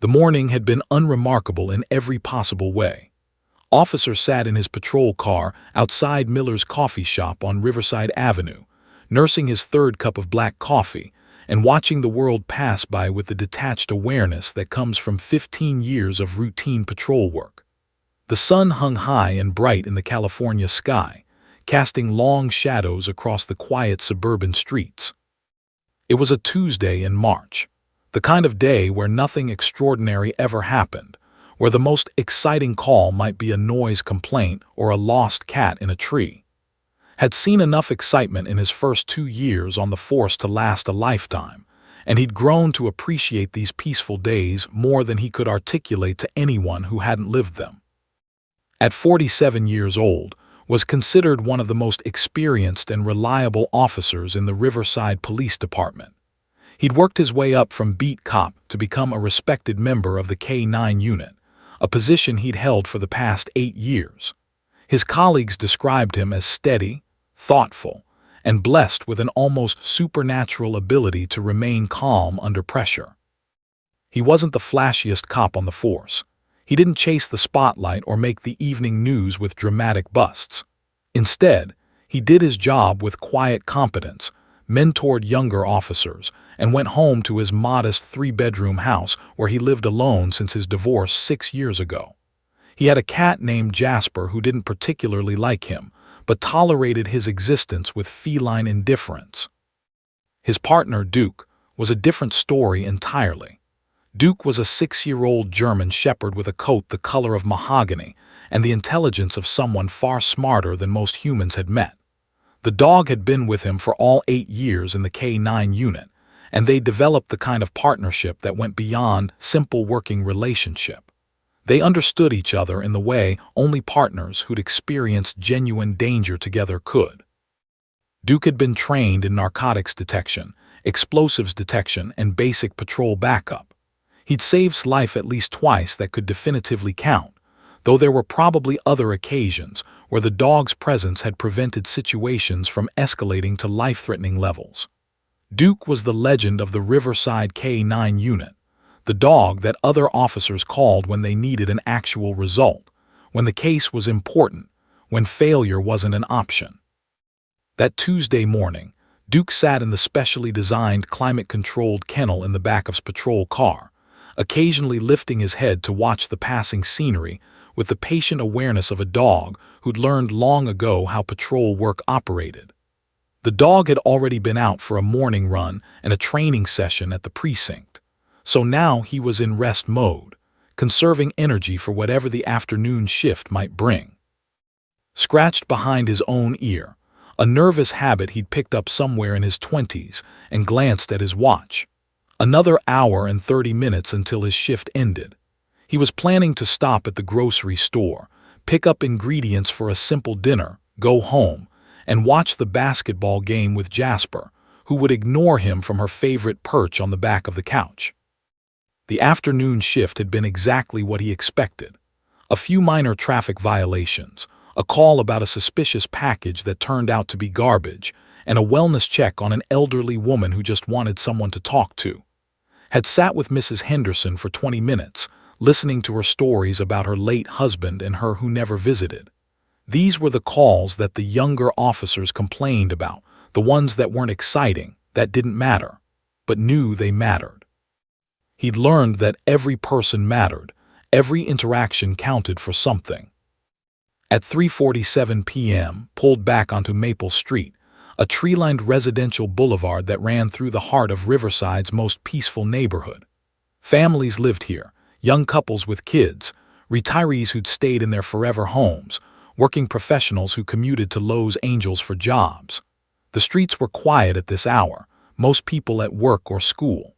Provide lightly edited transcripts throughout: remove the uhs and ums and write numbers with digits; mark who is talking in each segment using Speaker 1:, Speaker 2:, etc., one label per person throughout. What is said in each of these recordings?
Speaker 1: The morning had been unremarkable in every possible way. Officer sat in his patrol car outside Miller's coffee shop on Riverside Avenue, nursing his third cup of black coffee and watching the world pass by with the detached awareness that comes from 15 years of routine patrol work. The sun hung high and bright in the California sky, casting long shadows across the quiet suburban streets. It was a Tuesday in March, the kind of day where nothing extraordinary ever happened, where the most exciting call might be a noise complaint or a lost cat in a tree. Had seen enough excitement in his first 2 years on the force to last a lifetime, and he'd grown to appreciate these peaceful days more than he could articulate to anyone who hadn't lived them. At 47 years old, was considered one of the most experienced and reliable officers in the Riverside Police Department. He'd worked his way up from beat cop to become a respected member of the K-9 unit, a position he'd held for the past 8 years. His colleagues described him as steady, thoughtful, and blessed with an almost supernatural ability to remain calm under pressure. He wasn't the flashiest cop on the force. He didn't chase the spotlight or make the evening news with dramatic busts. Instead, he did his job with quiet competence, mentored younger officers, and went home to his modest 3-bedroom house where he lived alone since his divorce 6 years ago. He had a cat named Jasper who didn't particularly like him, but tolerated his existence with feline indifference. His partner, Duke, was a different story entirely. Duke was a 6-year-old German shepherd with a coat the color of mahogany and the intelligence of someone far smarter than most humans had met. The dog had been with him for all 8 years in the K-9 unit, and they developed the kind of partnership that went beyond simple working relationship. They understood each other in the way only partners who'd experienced genuine danger together could. Duke had been trained in narcotics detection, explosives detection, and basic patrol backup. He'd saved life at least twice that could definitively count, though there were probably other occasions where the dog's presence had prevented situations from escalating to life-threatening levels. Duke was the legend of the Riverside K-9 unit, the dog that other officers called when they needed an actual result, when the case was important, when failure wasn't an option. That Tuesday morning, Duke sat in the specially designed climate-controlled kennel in the back of his patrol car, occasionally lifting his head to watch the passing scenery with the patient awareness of a dog who'd learned long ago how patrol work operated. The dog had already been out for a morning run and a training session at the precinct, so now he was in rest mode, conserving energy for whatever the afternoon shift might bring. Scratched behind his own ear, a nervous habit he'd picked up somewhere in his 20s, and glanced at his watch. Another hour and 30 minutes until his shift ended. He was planning to stop at the grocery store, pick up ingredients for a simple dinner, go home, and watch the basketball game with Jasper, who would ignore him from her favorite perch on the back of the couch. The afternoon shift had been exactly what he expected. A few minor traffic violations, a call about a suspicious package that turned out to be garbage, and a wellness check on an elderly woman who just wanted someone to talk to. Had sat with Mrs. Henderson for 20 minutes, listening to her stories about her late husband and her who never visited. These were the calls that the younger officers complained about, the ones that weren't exciting, that didn't matter, but knew they mattered. He'd learned that every person mattered, every interaction counted for something. At 3:47 p.m., pulled back onto Maple Street, a tree-lined residential boulevard that ran through the heart of Riverside's most peaceful neighborhood. Families lived here, young couples with kids, retirees who'd stayed in their forever homes, working professionals who commuted to Los Angeles for jobs. The streets were quiet at this hour, most people at work or school.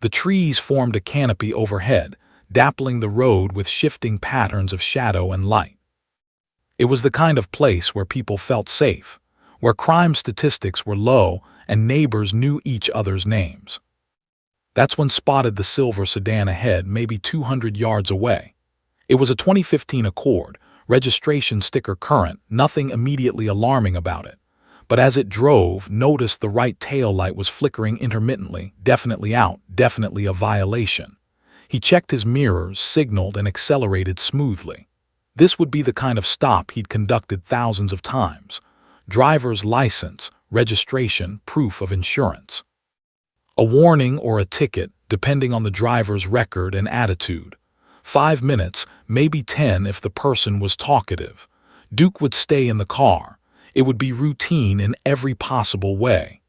Speaker 1: The trees formed a canopy overhead, dappling the road with shifting patterns of shadow and light. It was the kind of place where people felt safe, where crime statistics were low and neighbors knew each other's names. That's when spotted the silver sedan ahead, maybe 200 yards away. It was a 2015 Accord, registration sticker current, nothing immediately alarming about it. But as it drove, noticed the right tail light was flickering intermittently, definitely out, definitely a violation. He checked his mirrors, signaled, and accelerated smoothly. This would be the kind of stop he'd conducted thousands of times. Driver's license, registration, proof of insurance. A warning or a ticket, depending on the driver's record and attitude. 5 minutes, maybe 10 if the person was talkative. Duke would stay in the car. It would be routine in every possible way.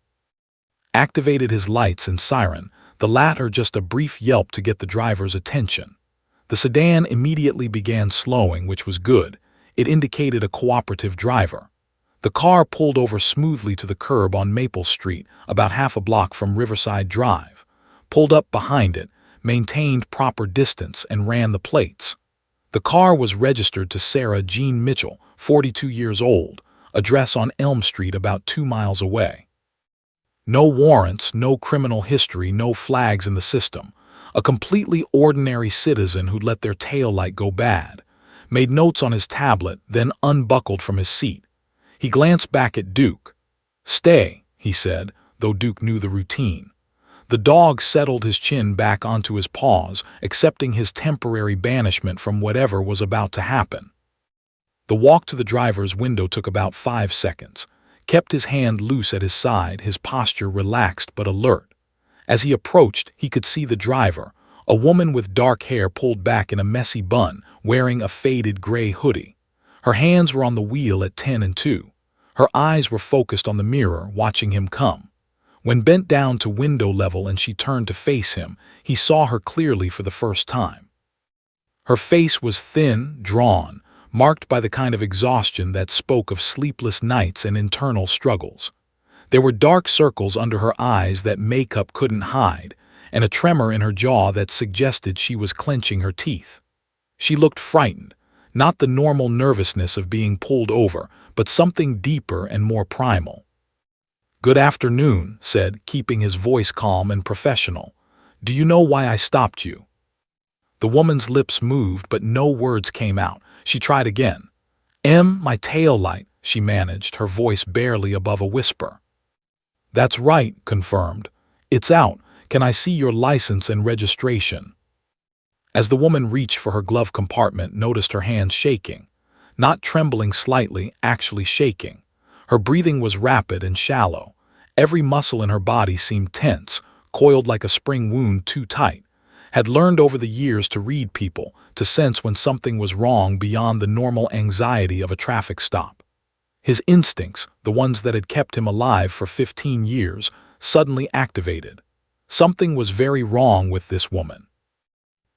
Speaker 1: Activated his lights and siren, the latter just a brief yelp to get the driver's attention. The sedan immediately began slowing, which was good. It indicated a cooperative driver. The car pulled over smoothly to the curb on Maple Street, about half a block from Riverside Drive, pulled up behind it, maintained proper distance, and ran the plates. The car was registered to Sarah Jean Mitchell, 42 years old, address on Elm Street about 2 miles away. No warrants, no criminal history, no flags in the system. A completely ordinary citizen who'd let their taillight go bad. Made notes on his tablet, then unbuckled from his seat. He glanced back at Duke. "Stay," he said, though Duke knew the routine. The dog settled his chin back onto his paws, accepting his temporary banishment from whatever was about to happen. The walk to the driver's window took about 5 seconds. Kept his hand loose at his side, his posture relaxed but alert. As he approached, he could see the driver, a woman with dark hair pulled back in a messy bun, wearing a faded gray hoodie. Her hands were on the wheel at 10 and 2. Her eyes were focused on the mirror, watching him come. When bent down to window level and she turned to face him, he saw her clearly for the first time. Her face was thin, drawn, marked by the kind of exhaustion that spoke of sleepless nights and internal struggles. There were dark circles under her eyes that makeup couldn't hide, and a tremor in her jaw that suggested she was clenching her teeth. She looked frightened, not the normal nervousness of being pulled over, but something deeper and more primal. "Good afternoon," said, keeping his voice calm and professional. "Do you know why I stopped you?" The woman's lips moved, but no words came out. She tried again. My tail light," she managed, her voice barely above a whisper. "That's right," confirmed. "It's out. Can I see your license and registration?" As the woman reached for her glove compartment, noticed her hands shaking. Not trembling slightly, actually shaking. Her breathing was rapid and shallow. Every muscle in her body seemed tense, coiled like a spring wound too tight. Had learned over the years to read people, to sense when something was wrong beyond the normal anxiety of a traffic stop. His instincts, the ones that had kept him alive for 15 years, suddenly activated. Something was very wrong with this woman.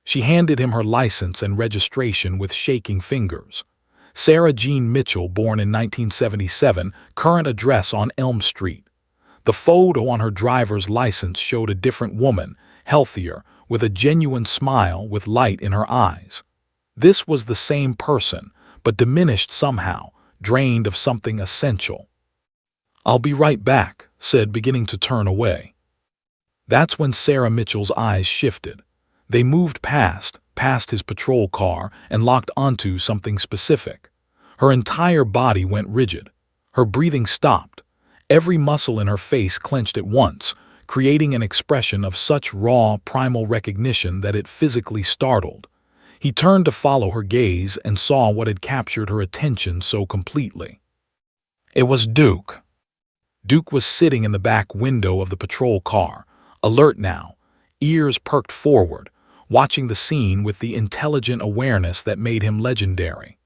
Speaker 1: She handed him her license and registration with shaking fingers. Sarah Jean Mitchell, born in 1977, current address on Elm Street. The photo on her driver's license showed a different woman, healthier, with a genuine smile, with light in her eyes. This was the same person, but diminished somehow, drained of something essential. "I'll be right back," said, beginning to turn away. That's when Sarah Mitchell's eyes shifted. They moved past his patrol car, and locked onto something specific. Her entire body went rigid. Her breathing stopped. Every muscle in her face clenched at once, creating an expression of such raw, primal recognition that it physically startled. He turned to follow her gaze and saw what had captured her attention so completely. It was Duke. Duke was sitting in the back window of the patrol car, alert now, ears perked forward, watching the scene with the intelligent awareness that made him legendary.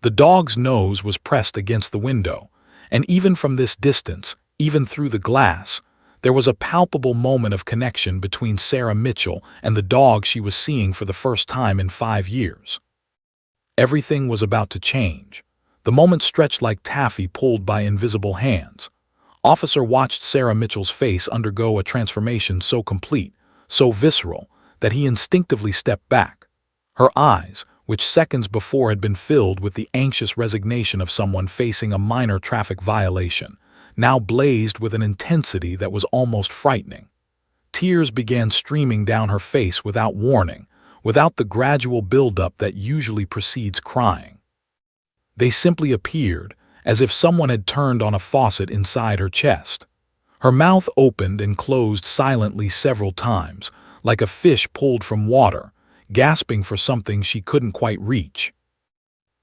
Speaker 1: The dog's nose was pressed against the window, and even from this distance, even through the glass, there was a palpable moment of connection between Sarah Mitchell and the dog she was seeing for the first time in 5 years. Everything was about to change. The moment stretched like taffy pulled by invisible hands. Officer watched Sarah Mitchell's face undergo a transformation so complete, so visceral, that he instinctively stepped back. Her eyes, which seconds before had been filled with the anxious resignation of someone facing a minor traffic violation, now blazed with an intensity that was almost frightening. Tears began streaming down her face without warning, without the gradual buildup that usually precedes crying. They simply appeared, as if someone had turned on a faucet inside her chest. Her mouth opened and closed silently several times, like a fish pulled from water, gasping for something she couldn't quite reach.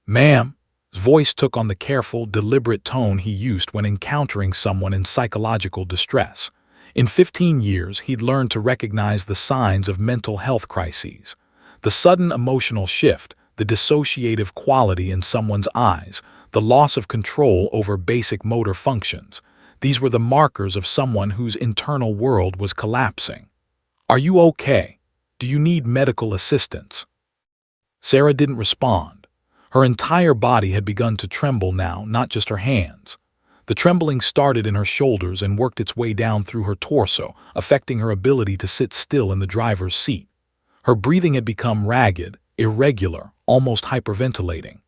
Speaker 1: "Ma'am," his voice took on the careful, deliberate tone he used when encountering someone in psychological distress. In 15 years, he'd learned to recognize the signs of mental health crises. The sudden emotional shift, the dissociative quality in someone's eyes, the loss of control over basic motor functions. These were the markers of someone whose internal world was collapsing. "Are you okay? Do you need medical assistance?" Sarah didn't respond. Her entire body had begun to tremble now, not just her hands. The trembling started in her shoulders and worked its way down through her torso, affecting her ability to sit still in the driver's seat. Her breathing had become ragged, irregular, almost hyperventilating.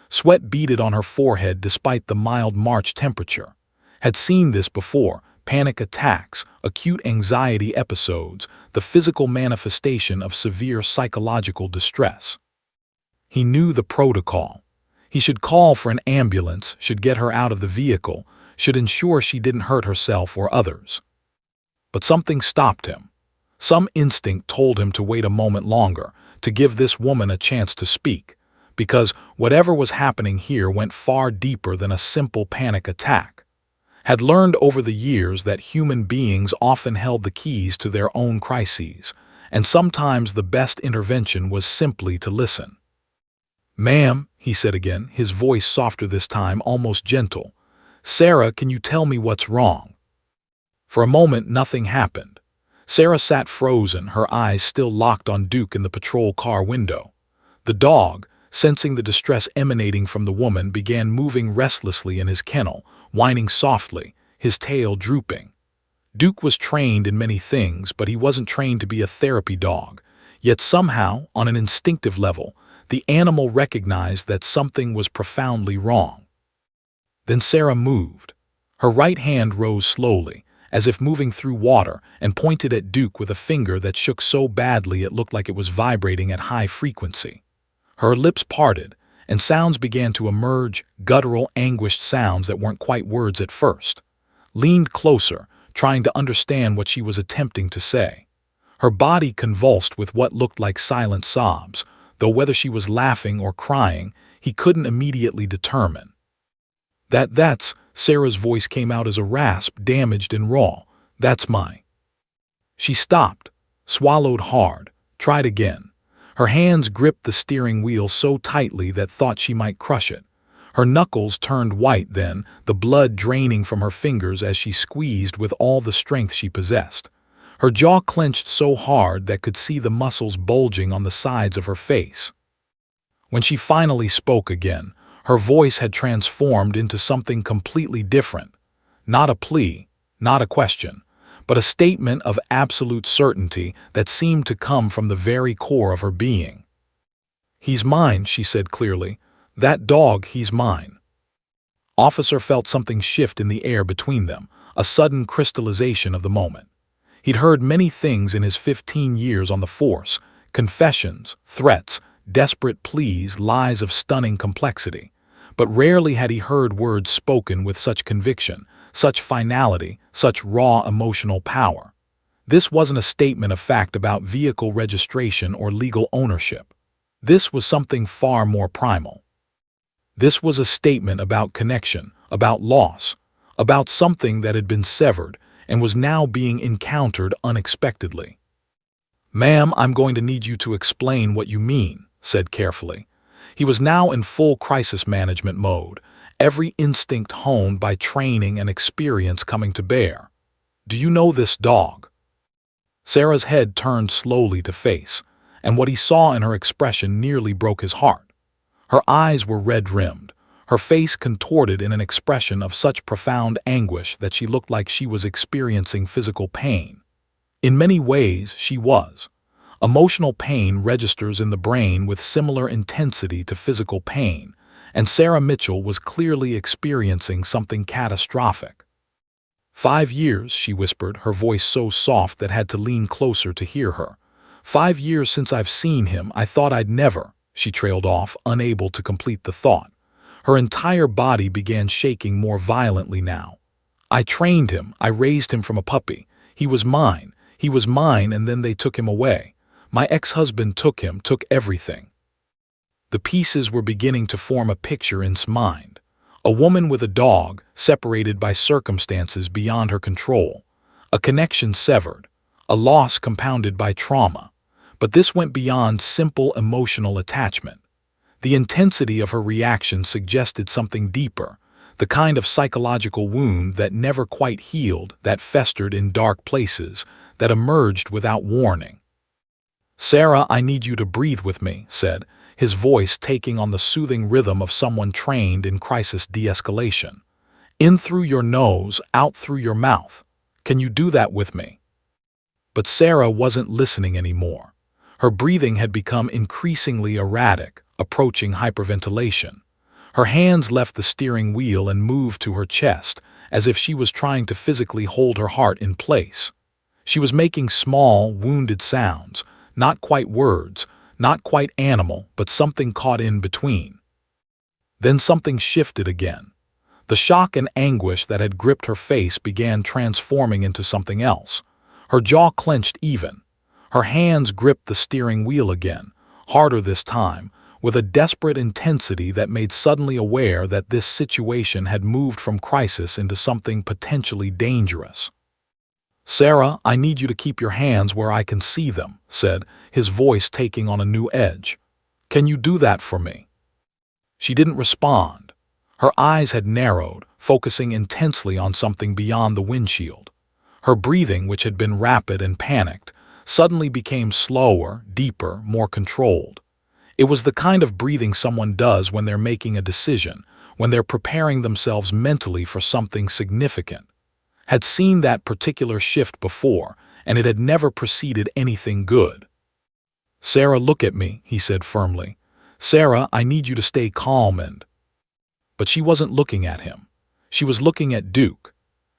Speaker 1: Sweat beaded on her forehead despite the mild March temperature. Had seen this before: panic attacks, acute anxiety episodes, the physical manifestation of severe psychological distress. He knew the protocol. He should call for an ambulance, should get her out of the vehicle, should ensure she didn't hurt herself or others. But something stopped him. Some instinct told him to wait a moment longer, to give this woman a chance to speak, because whatever was happening here went far deeper than a simple panic attack. Had learned over the years that human beings often held the keys to their own crises, and sometimes the best intervention was simply to listen. "Ma'am," he said again, his voice softer this time, almost gentle. "Sarah, can you tell me what's wrong?" For a moment, nothing happened. Sarah sat frozen, her eyes still locked on Duke in the patrol car window. The dog, sensing the distress emanating from the woman, began moving restlessly in his kennel, whining softly, his tail drooping. Duke was trained in many things, but he wasn't trained to be a therapy dog. Yet somehow, on an instinctive level, the animal recognized that something was profoundly wrong. Then Sarah moved. Her right hand rose slowly, as if moving through water, and pointed at Duke with a finger that shook so badly it looked like it was vibrating at high frequency. Her lips parted, and sounds began to emerge, guttural, anguished sounds that weren't quite words at first. Leaned closer, trying to understand what she was attempting to say. Her body convulsed with what looked like silent sobs, though whether she was laughing or crying, he couldn't immediately determine. That's, Sarah's voice came out as a rasp, damaged and raw. "That's my..." She stopped, swallowed hard, tried again. Her hands gripped the steering wheel so tightly that thought she might crush it. Her knuckles turned white then, the blood draining from her fingers as she squeezed with all the strength she possessed. Her jaw clenched so hard that could see the muscles bulging on the sides of her face. When she finally spoke again, her voice had transformed into something completely different. Not a plea, not a question, but a statement of absolute certainty that seemed to come from the very core of her being. "He's mine," she said clearly. "That dog, he's mine." Officer felt something shift in the air between them, a sudden crystallization of the moment. He'd heard many things in his 15 years on the force: confessions, threats, desperate pleas, lies of stunning complexity. But rarely had he heard words spoken with such conviction, such finality, such raw emotional power. This wasn't a statement of fact about vehicle registration or legal ownership. This was something far more primal. This was a statement about connection, about loss, about something that had been severed and was now being encountered unexpectedly. "Ma'am, I'm going to need you to explain what you mean," said carefully. He was now in full crisis management mode, every instinct honed by training and experience coming to bear. "Do you know this dog?" Sarah's head turned slowly to face, and what he saw in her expression nearly broke his heart. Her eyes were red-rimmed, her face contorted in an expression of such profound anguish that she looked like she was experiencing physical pain. In many ways, she was. Emotional pain registers in the brain with similar intensity to physical pain, and Sarah Mitchell was clearly experiencing something catastrophic. 5 years, she whispered, her voice so soft that had to lean closer to hear her. 5 years since I've seen him. I thought I'd never, she trailed off, unable to complete the thought. Her entire body began shaking more violently now. I trained him. I raised him from a puppy. He was mine, and then they took him away. My ex-husband took him, took everything. The pieces were beginning to form a picture in his mind. A woman with a dog, separated by circumstances beyond her control. A connection severed. A loss compounded by trauma. But this went beyond simple emotional attachment. The intensity of her reaction suggested something deeper, the kind of psychological wound that never quite healed, that festered in dark places, that emerged without warning. "Sarah, I need you to breathe with me," said, his voice taking on the soothing rhythm of someone trained in crisis de-escalation. "In through your nose, out through your mouth. Can you do that with me?" But Sarah wasn't listening anymore. Her breathing had become increasingly erratic, approaching hyperventilation. Her hands left the steering wheel and moved to her chest, as if she was trying to physically hold her heart in place. She was making small, wounded sounds, not quite words, not quite animal, but something caught in between. Then something shifted again. The shock and anguish that had gripped her face began transforming into something else. Her jaw clenched even. Her hands gripped the steering wheel again, harder this time, with a desperate intensity that made suddenly aware that this situation had moved from crisis into something potentially dangerous. "Sarah, I need you to keep your hands where I can see them," said, his voice taking on a new edge. "Can you do that for me?" She didn't respond. Her eyes had narrowed, focusing intensely on something beyond the windshield. Her breathing, which had been rapid and panicked, suddenly became slower, deeper, more controlled. It was the kind of breathing someone does when they're making a decision, when they're preparing themselves mentally for something significant. Had seen that particular shift before, and it had never preceded anything good. "Sarah, look at me," he said firmly. "Sarah, I need you to stay calm and—" But she wasn't looking at him. She was looking at Duke.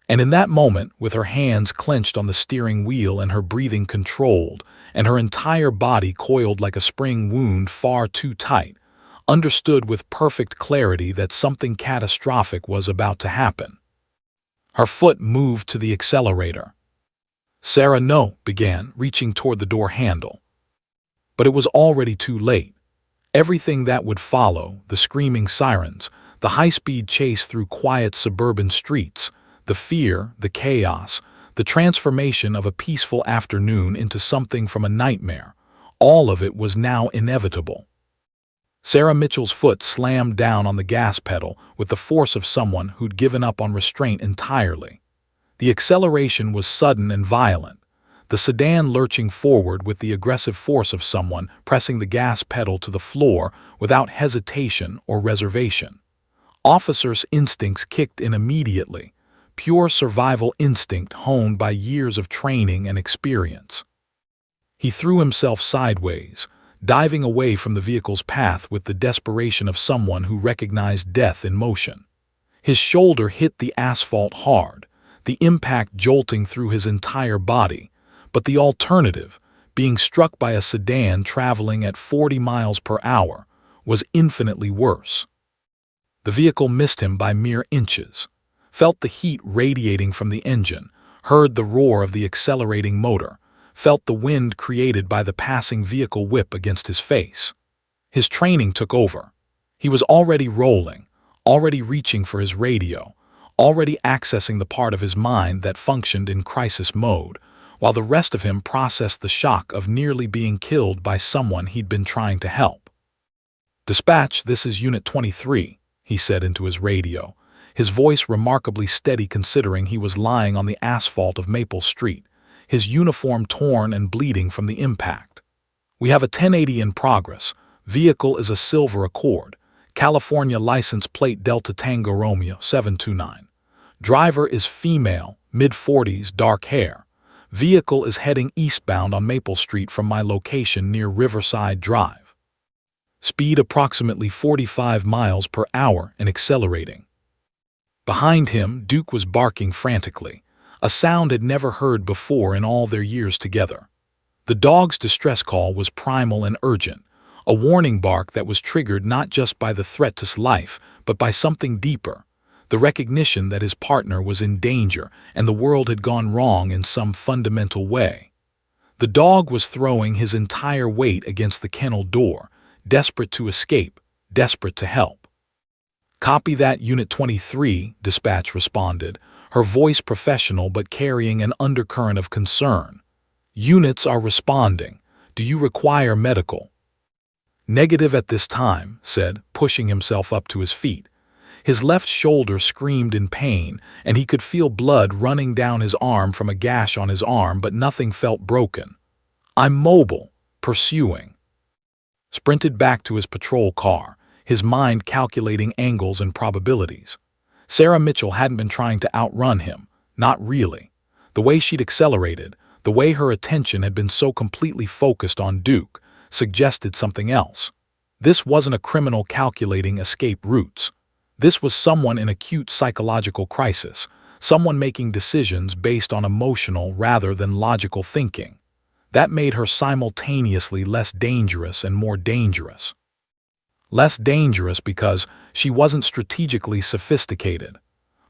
Speaker 1: And in that moment, with her hands clenched on the steering wheel and her breathing controlled, and her entire body coiled like a spring wound far too tight, understood with perfect clarity that something catastrophic was about to happen. Her foot moved to the accelerator. "Sarah, no," began, reaching toward the door handle. But it was already too late. Everything that would follow, the screaming sirens, the high-speed chase through quiet suburban streets, the fear, the chaos, the transformation of a peaceful afternoon into something from a nightmare, all of it was now inevitable. Sarah Mitchell's foot slammed down on the gas pedal with the force of someone who'd given up on restraint entirely. The acceleration was sudden and violent, the sedan lurching forward with the aggressive force of someone pressing the gas pedal to the floor without hesitation or reservation. Officers' instincts kicked in immediately, pure survival instinct honed by years of training and experience. He threw himself sideways, diving away from the vehicle's path with the desperation of someone who recognized death in motion. His shoulder hit the asphalt hard, the impact jolting through his entire body, but the alternative, being struck by a sedan traveling at 40 miles per hour, was infinitely worse. The vehicle missed him by mere inches, felt the heat radiating from the engine, heard the roar of the accelerating motor, felt the wind created by the passing vehicle whip against his face. His training took over. He was already rolling, already reaching for his radio, already accessing the part of his mind that functioned in crisis mode, while the rest of him processed the shock of nearly being killed by someone he'd been trying to help. "Dispatch, this is Unit 23, he said into his radio, his voice remarkably steady considering he was lying on the asphalt of Maple Street, his uniform torn and bleeding from the impact. "We have a 1080 in progress. Vehicle is a silver Accord. California license plate Delta Tango Romeo 729. Driver is female, mid-40s, dark hair. Vehicle is heading eastbound on Maple Street from my location near Riverside Drive. Speed approximately 45 miles per hour and accelerating." Behind him, Duke was barking frantically, a sound he'd never heard before in all their years together. The dog's distress call was primal and urgent, a warning bark that was triggered not just by the threat to his life, but by something deeper, the recognition that his partner was in danger and the world had gone wrong in some fundamental way. The dog was throwing his entire weight against the kennel door, desperate to escape, desperate to help. "Copy that, Unit 23, dispatch responded, her voice professional but carrying an undercurrent of concern. "Units are responding. Do you require medical?" "Negative at this time," said, pushing himself up to his feet. His left shoulder screamed in pain, and he could feel blood running down his arm from a gash on his arm, but nothing felt broken. "I'm mobile, pursuing." Sprinted back to his patrol car, his mind calculating angles and probabilities. Sarah Mitchell hadn't been trying to outrun him, not really. The way she'd accelerated, the way her attention had been so completely focused on Duke, suggested something else. This wasn't a criminal calculating escape routes. This was someone in acute psychological crisis, someone making decisions based on emotional rather than logical thinking. That made her simultaneously less dangerous and more dangerous. Less dangerous because she wasn't strategically sophisticated.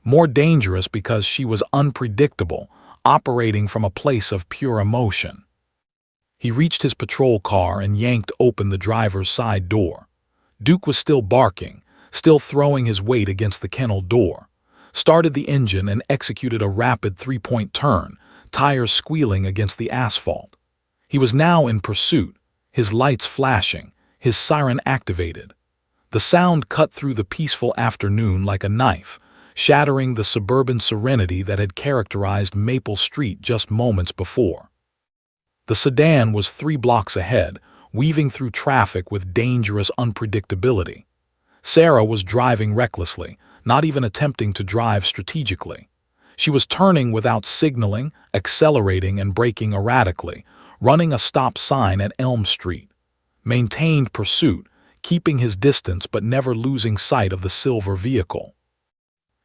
Speaker 1: More dangerous because she was unpredictable, operating from a place of pure emotion. He reached his patrol car and yanked open the driver's side door. Duke was still barking, still throwing his weight against the kennel door. Started the engine and executed a rapid three-point turn, tires squealing against the asphalt. He was now in pursuit, his lights flashing, his siren activated. The sound cut through the peaceful afternoon like a knife, shattering the suburban serenity that had characterized Maple Street just moments before. The sedan was 3 blocks ahead, weaving through traffic with dangerous unpredictability. Sarah was driving recklessly, not even attempting to drive strategically. She was turning without signaling, accelerating and braking erratically, running a stop sign at Elm Street. Maintained pursuit, keeping his distance but never losing sight of the silver vehicle.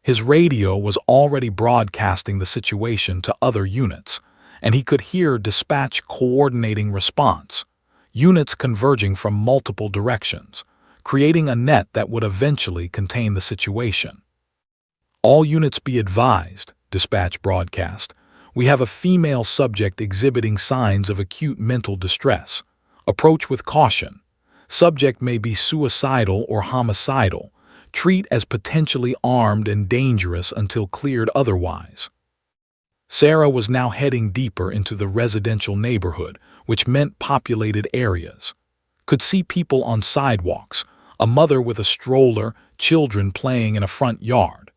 Speaker 1: His radio was already broadcasting the situation to other units, and he could hear dispatch coordinating response, units converging from multiple directions, creating a net that would eventually contain the situation. "All units be advised," dispatch broadcast. "We have a female subject exhibiting signs of acute mental distress. Approach with caution. Subject may be suicidal or homicidal. Treat as potentially armed and dangerous until cleared otherwise." Sarah was now heading deeper into the residential neighborhood, which meant populated areas. Could see people on sidewalks, a mother with a stroller, children playing in a front yard.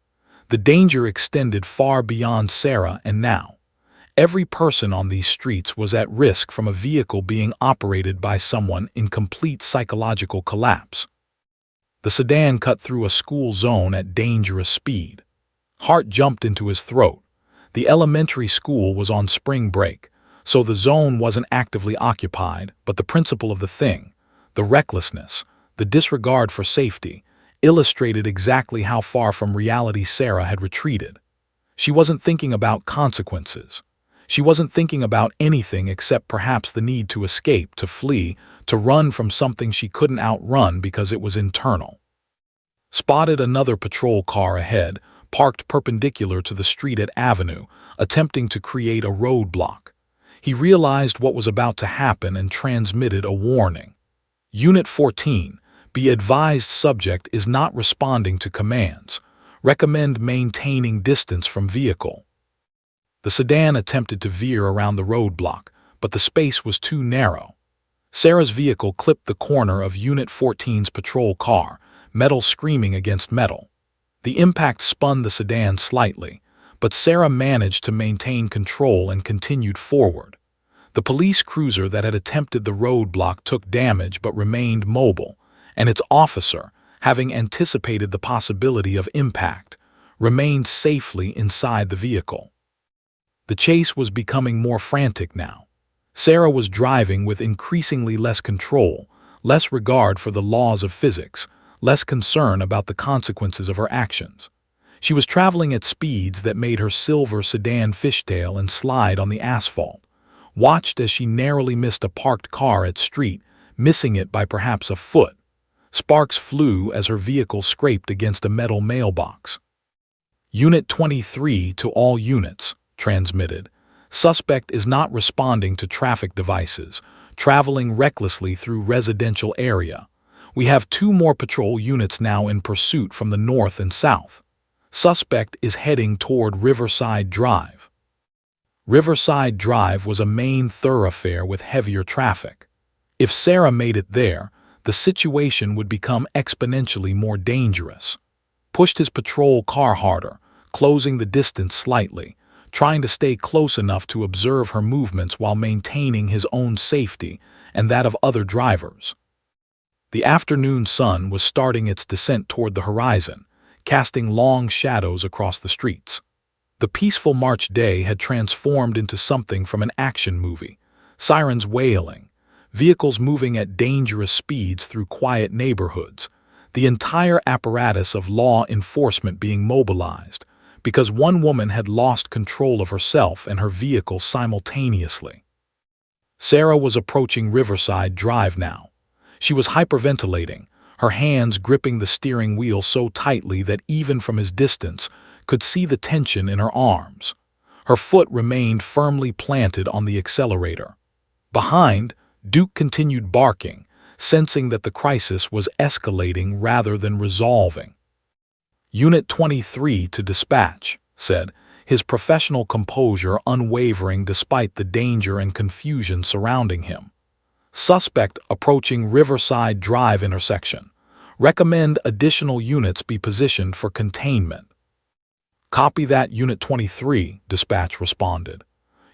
Speaker 1: The danger extended far beyond Sarah, and now every person on these streets was at risk from a vehicle being operated by someone in complete psychological collapse. The sedan cut through a school zone at dangerous speed. Heart jumped into his throat. The elementary school was on spring break, so the zone wasn't actively occupied, but the principle of the thing, the recklessness, the disregard for safety, illustrated exactly how far from reality Sarah had retreated. She wasn't thinking about consequences. She wasn't thinking about anything except perhaps the need to escape, to flee, to run from something she couldn't outrun because it was internal. Spotted another patrol car ahead, parked perpendicular to the street at Avenue, attempting to create a roadblock. He realized what was about to happen and transmitted a warning. "Unit 14, be advised subject is not responding to commands. Recommend maintaining distance from vehicle." The sedan attempted to veer around the roadblock, but the space was too narrow. Sarah's vehicle clipped the corner of Unit 14's patrol car, metal screaming against metal. The impact spun the sedan slightly, but Sarah managed to maintain control and continued forward. The police cruiser that had attempted the roadblock took damage but remained mobile, and its officer, having anticipated the possibility of impact, remained safely inside the vehicle. The chase was becoming more frantic now. Sarah was driving with increasingly less control, less regard for the laws of physics, less concern about the consequences of her actions. She was traveling at speeds that made her silver sedan fishtail and slide on the asphalt, watched as she narrowly missed a parked car at street, missing it by perhaps a foot. Sparks flew as her vehicle scraped against a metal mailbox. "Unit 23 to all units," transmitted. Suspect is not responding to traffic devices, traveling recklessly through residential area. We have 2 more patrol units now in pursuit from the north and south. Suspect is heading toward Riverside Drive. Riverside Drive was a main thoroughfare with heavier traffic. If Sarah made it there, the situation would become exponentially more dangerous. Pushed his patrol car harder, closing the distance slightly, trying to stay close enough to observe her movements while maintaining his own safety and that of other drivers. The afternoon sun was starting its descent toward the horizon, casting long shadows across the streets. The peaceful March day had transformed into something from an action movie. Sirens wailing, vehicles moving at dangerous speeds through quiet neighborhoods, the entire apparatus of law enforcement being mobilized, because one woman had lost control of herself and her vehicle simultaneously. Sarah was approaching Riverside Drive now. She was hyperventilating, her hands gripping the steering wheel so tightly that even from his distance could see the tension in her arms. Her foot remained firmly planted on the accelerator. Behind, Duke continued barking, sensing that the crisis was escalating rather than resolving. Unit 23 to dispatch, said, his professional composure unwavering despite the danger and confusion surrounding him. Suspect approaching Riverside Drive intersection. Recommend additional units be positioned for containment. Copy that, Unit 23, dispatch responded.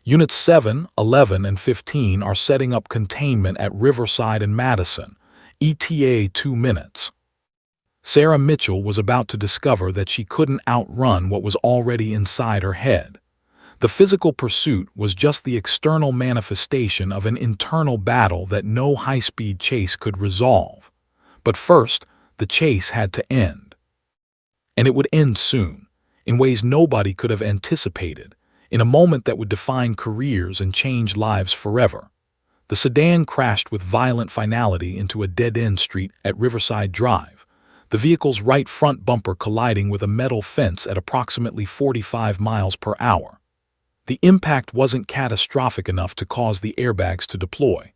Speaker 1: Units 7, 11, and 15 are setting up containment at Riverside and Madison, ETA 2 minutes. Sarah Mitchell was about to discover that she couldn't outrun what was already inside her head. The physical pursuit was just the external manifestation of an internal battle that no high-speed chase could resolve. But first, the chase had to end. And it would end soon, in ways nobody could have anticipated, in a moment that would define careers and change lives forever. The sedan crashed with violent finality into a dead-end street at Riverside Drive, the vehicle's right front bumper colliding with a metal fence at approximately 45 miles per hour. The impact wasn't catastrophic enough to cause the airbags to deploy,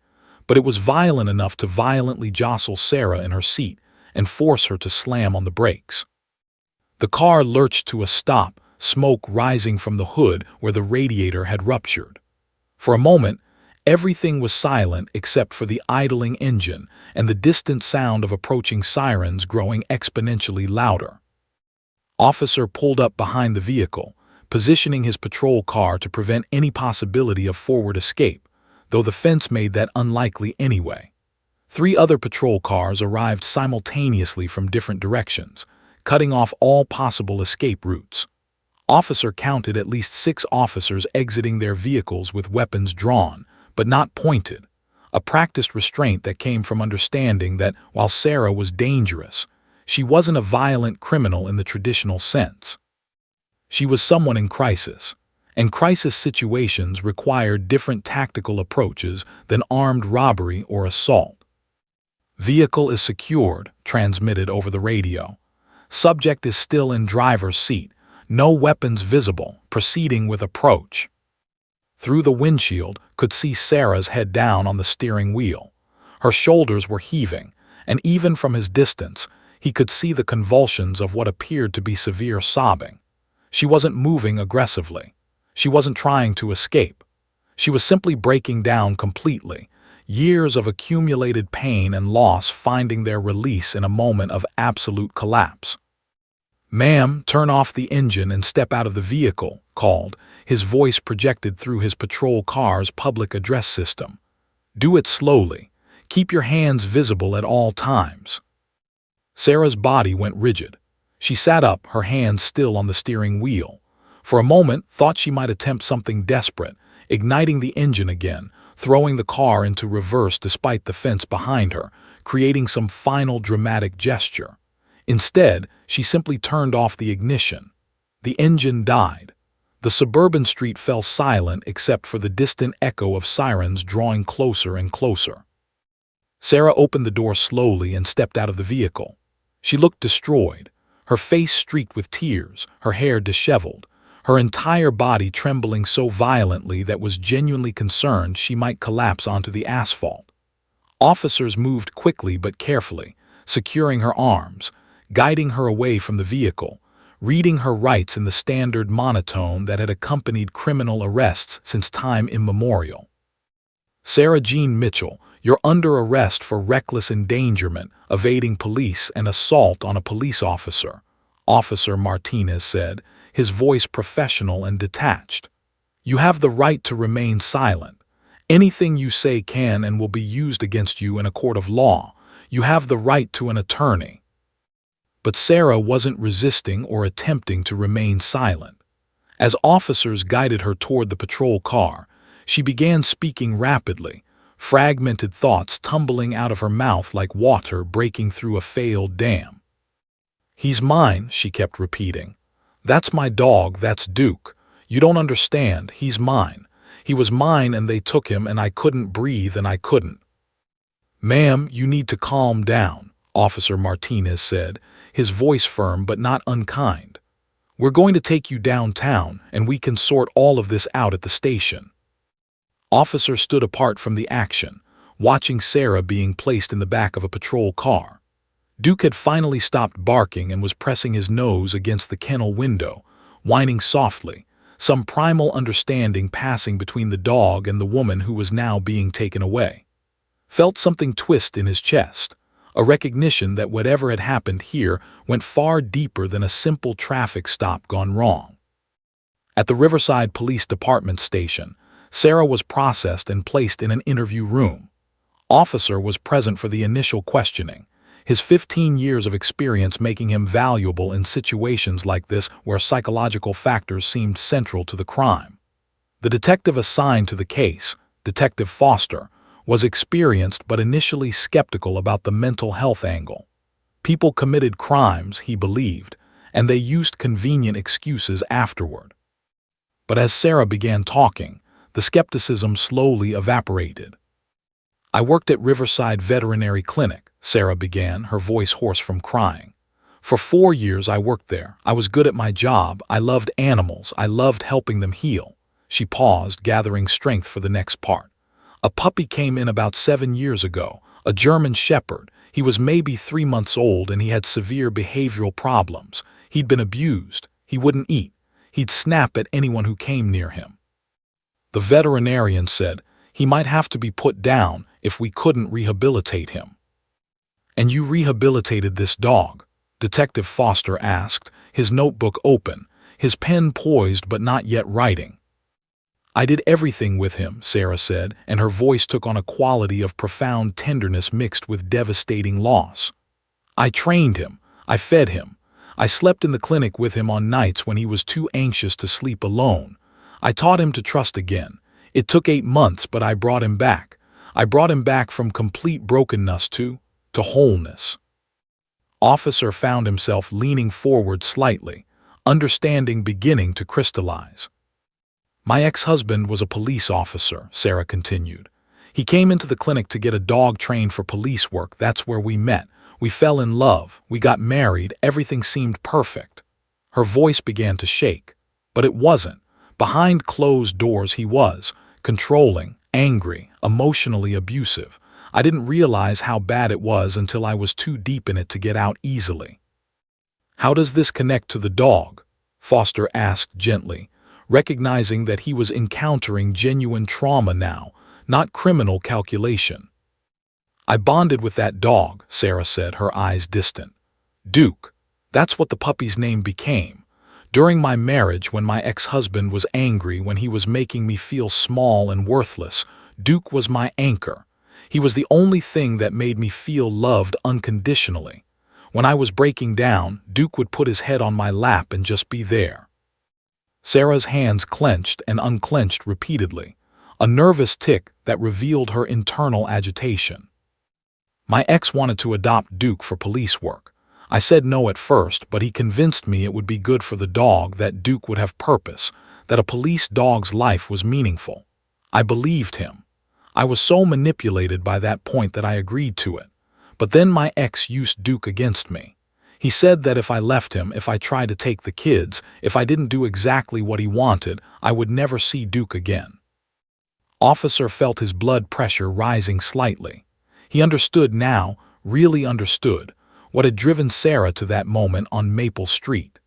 Speaker 1: but it was violent enough to violently jostle Sarah in her seat and force her to slam on the brakes. The car lurched to a stop, smoke rising from the hood where the radiator had ruptured. For a moment, everything was silent except for the idling engine and the distant sound of approaching sirens growing exponentially louder. Officer pulled up behind the vehicle, positioning his patrol car to prevent any possibility of forward escape, though the fence made that unlikely anyway. 3 other patrol cars arrived simultaneously from different directions, cutting off all possible escape routes. Officer counted at least 6 officers exiting their vehicles with weapons drawn, but not pointed, a practiced restraint that came from understanding that while Sarah was dangerous, she wasn't a violent criminal in the traditional sense. She was someone in crisis, and crisis situations required different tactical approaches than armed robbery or assault. Vehicle is secured, transmitted over the radio. Subject is still in driver's seat, no weapons visible, proceeding with approach. Through the windshield, could see Sarah's head down on the steering wheel. Her shoulders were heaving, and even from his distance, he could see the convulsions of what appeared to be severe sobbing. She wasn't moving aggressively. She wasn't trying to escape. She was simply breaking down completely, years of accumulated pain and loss finding their release in a moment of absolute collapse. "Ma'am, turn off the engine and step out of the vehicle," called, his voice projected through his patrol car's public address system. "Do it slowly. Keep your hands visible at all times." Sarah's body went rigid. She sat up, her hands still on the steering wheel. For a moment, thought she might attempt something desperate, igniting the engine again, throwing the car into reverse despite the fence behind her, creating some final dramatic gesture. Instead, she simply turned off the ignition. The engine died. The suburban street fell silent except for the distant echo of sirens drawing closer and closer. Sarah opened the door slowly and stepped out of the vehicle. She looked destroyed, her face streaked with tears, her hair disheveled, her entire body trembling so violently that was genuinely concerned she might collapse onto the asphalt. Officers moved quickly but carefully, securing her arms, guiding her away from the vehicle, reading her rights in the standard monotone that had accompanied criminal arrests since time immemorial. Sarah Jean Mitchell, you're under arrest for reckless endangerment, evading police, and assault on a police officer, Officer Martinez said, his voice professional and detached. You have the right to remain silent. Anything you say can and will be used against you in a court of law. You have the right to an attorney. But Sarah wasn't resisting or attempting to remain silent. As officers guided her toward the patrol car, she began speaking rapidly, fragmented thoughts tumbling out of her mouth like water breaking through a failed dam. He's mine, she kept repeating. That's my dog, that's Duke. You don't understand, he's mine. He was mine and they took him and I couldn't breathe and I couldn't. Ma'am, you need to calm down, Officer Martinez said, his voice firm but not unkind. We're going to take you downtown and we can sort all of this out at the station. Officer stood apart from the action, watching Sarah being placed in the back of a patrol car. Duke had finally stopped barking and was pressing his nose against the kennel window, whining softly, some primal understanding passing between the dog and the woman who was now being taken away. Felt something twist in his chest, a recognition that whatever had happened here went far deeper than a simple traffic stop gone wrong. At the Riverside Police Department station, Sarah was processed and placed in an interview room. Officer was present for the initial questioning, his 15 years of experience making him valuable in situations like this where psychological factors seemed central to the crime. The detective assigned to the case, Detective Foster, was experienced but initially skeptical about the mental health angle. People committed crimes, he believed, and they used convenient excuses afterward. But as Sarah began talking, the skepticism slowly evaporated. I worked at Riverside Veterinary Clinic, Sarah began, her voice hoarse from crying. For 4 years I worked there. I was good at my job. I loved animals. I loved helping them heal. She paused, gathering strength for the next part. A puppy came in about 7 years ago, a German Shepherd. He was maybe 3 months old and he had severe behavioral problems. He'd been abused. He wouldn't eat. He'd snap at anyone who came near him. The veterinarian said he might have to be put down if we couldn't rehabilitate him. And you rehabilitated this dog? Detective Foster asked, his notebook open, his pen poised but not yet writing. I did everything with him, Sarah said, and her voice took on a quality of profound tenderness mixed with devastating loss. I trained him. I fed him. I slept in the clinic with him on nights when he was too anxious to sleep alone. I taught him to trust again. It took 8 months, but I brought him back. I brought him back from complete brokenness to wholeness. Officer found himself leaning forward slightly, understanding beginning to crystallize. My ex-husband was a police officer, Sarah continued. He came into the clinic to get a dog trained for police work. That's where we met. We fell in love. We got married. Everything seemed perfect. Her voice began to shake. But it wasn't. Behind closed doors he was, controlling, angry, emotionally abusive. I didn't realize how bad it was until I was too deep in it to get out easily. How does this connect to the dog? Foster asked gently, recognizing that he was encountering genuine trauma now, not criminal calculation. I bonded with that dog, Sarah said, her eyes distant. Duke. That's what the puppy's name became. During my marriage, when my ex-husband was angry, when he was making me feel small and worthless, Duke was my anchor. He was the only thing that made me feel loved unconditionally. When I was breaking down, Duke would put his head on my lap and just be there. Sarah's hands clenched and unclenched repeatedly, a nervous tic that revealed her internal agitation. My ex wanted to adopt Duke for police work. I said no at first, but he convinced me it would be good for the dog, that Duke would have purpose, that a police dog's life was meaningful. I believed him. I was so manipulated by that point that I agreed to it. But then my ex used Duke against me. He said that if I left him, if I tried to take the kids, if I didn't do exactly what he wanted, I would never see Duke again. Officer felt his blood pressure rising slightly. He understood now, really understood, what had driven Sarah to that moment on Maple Street.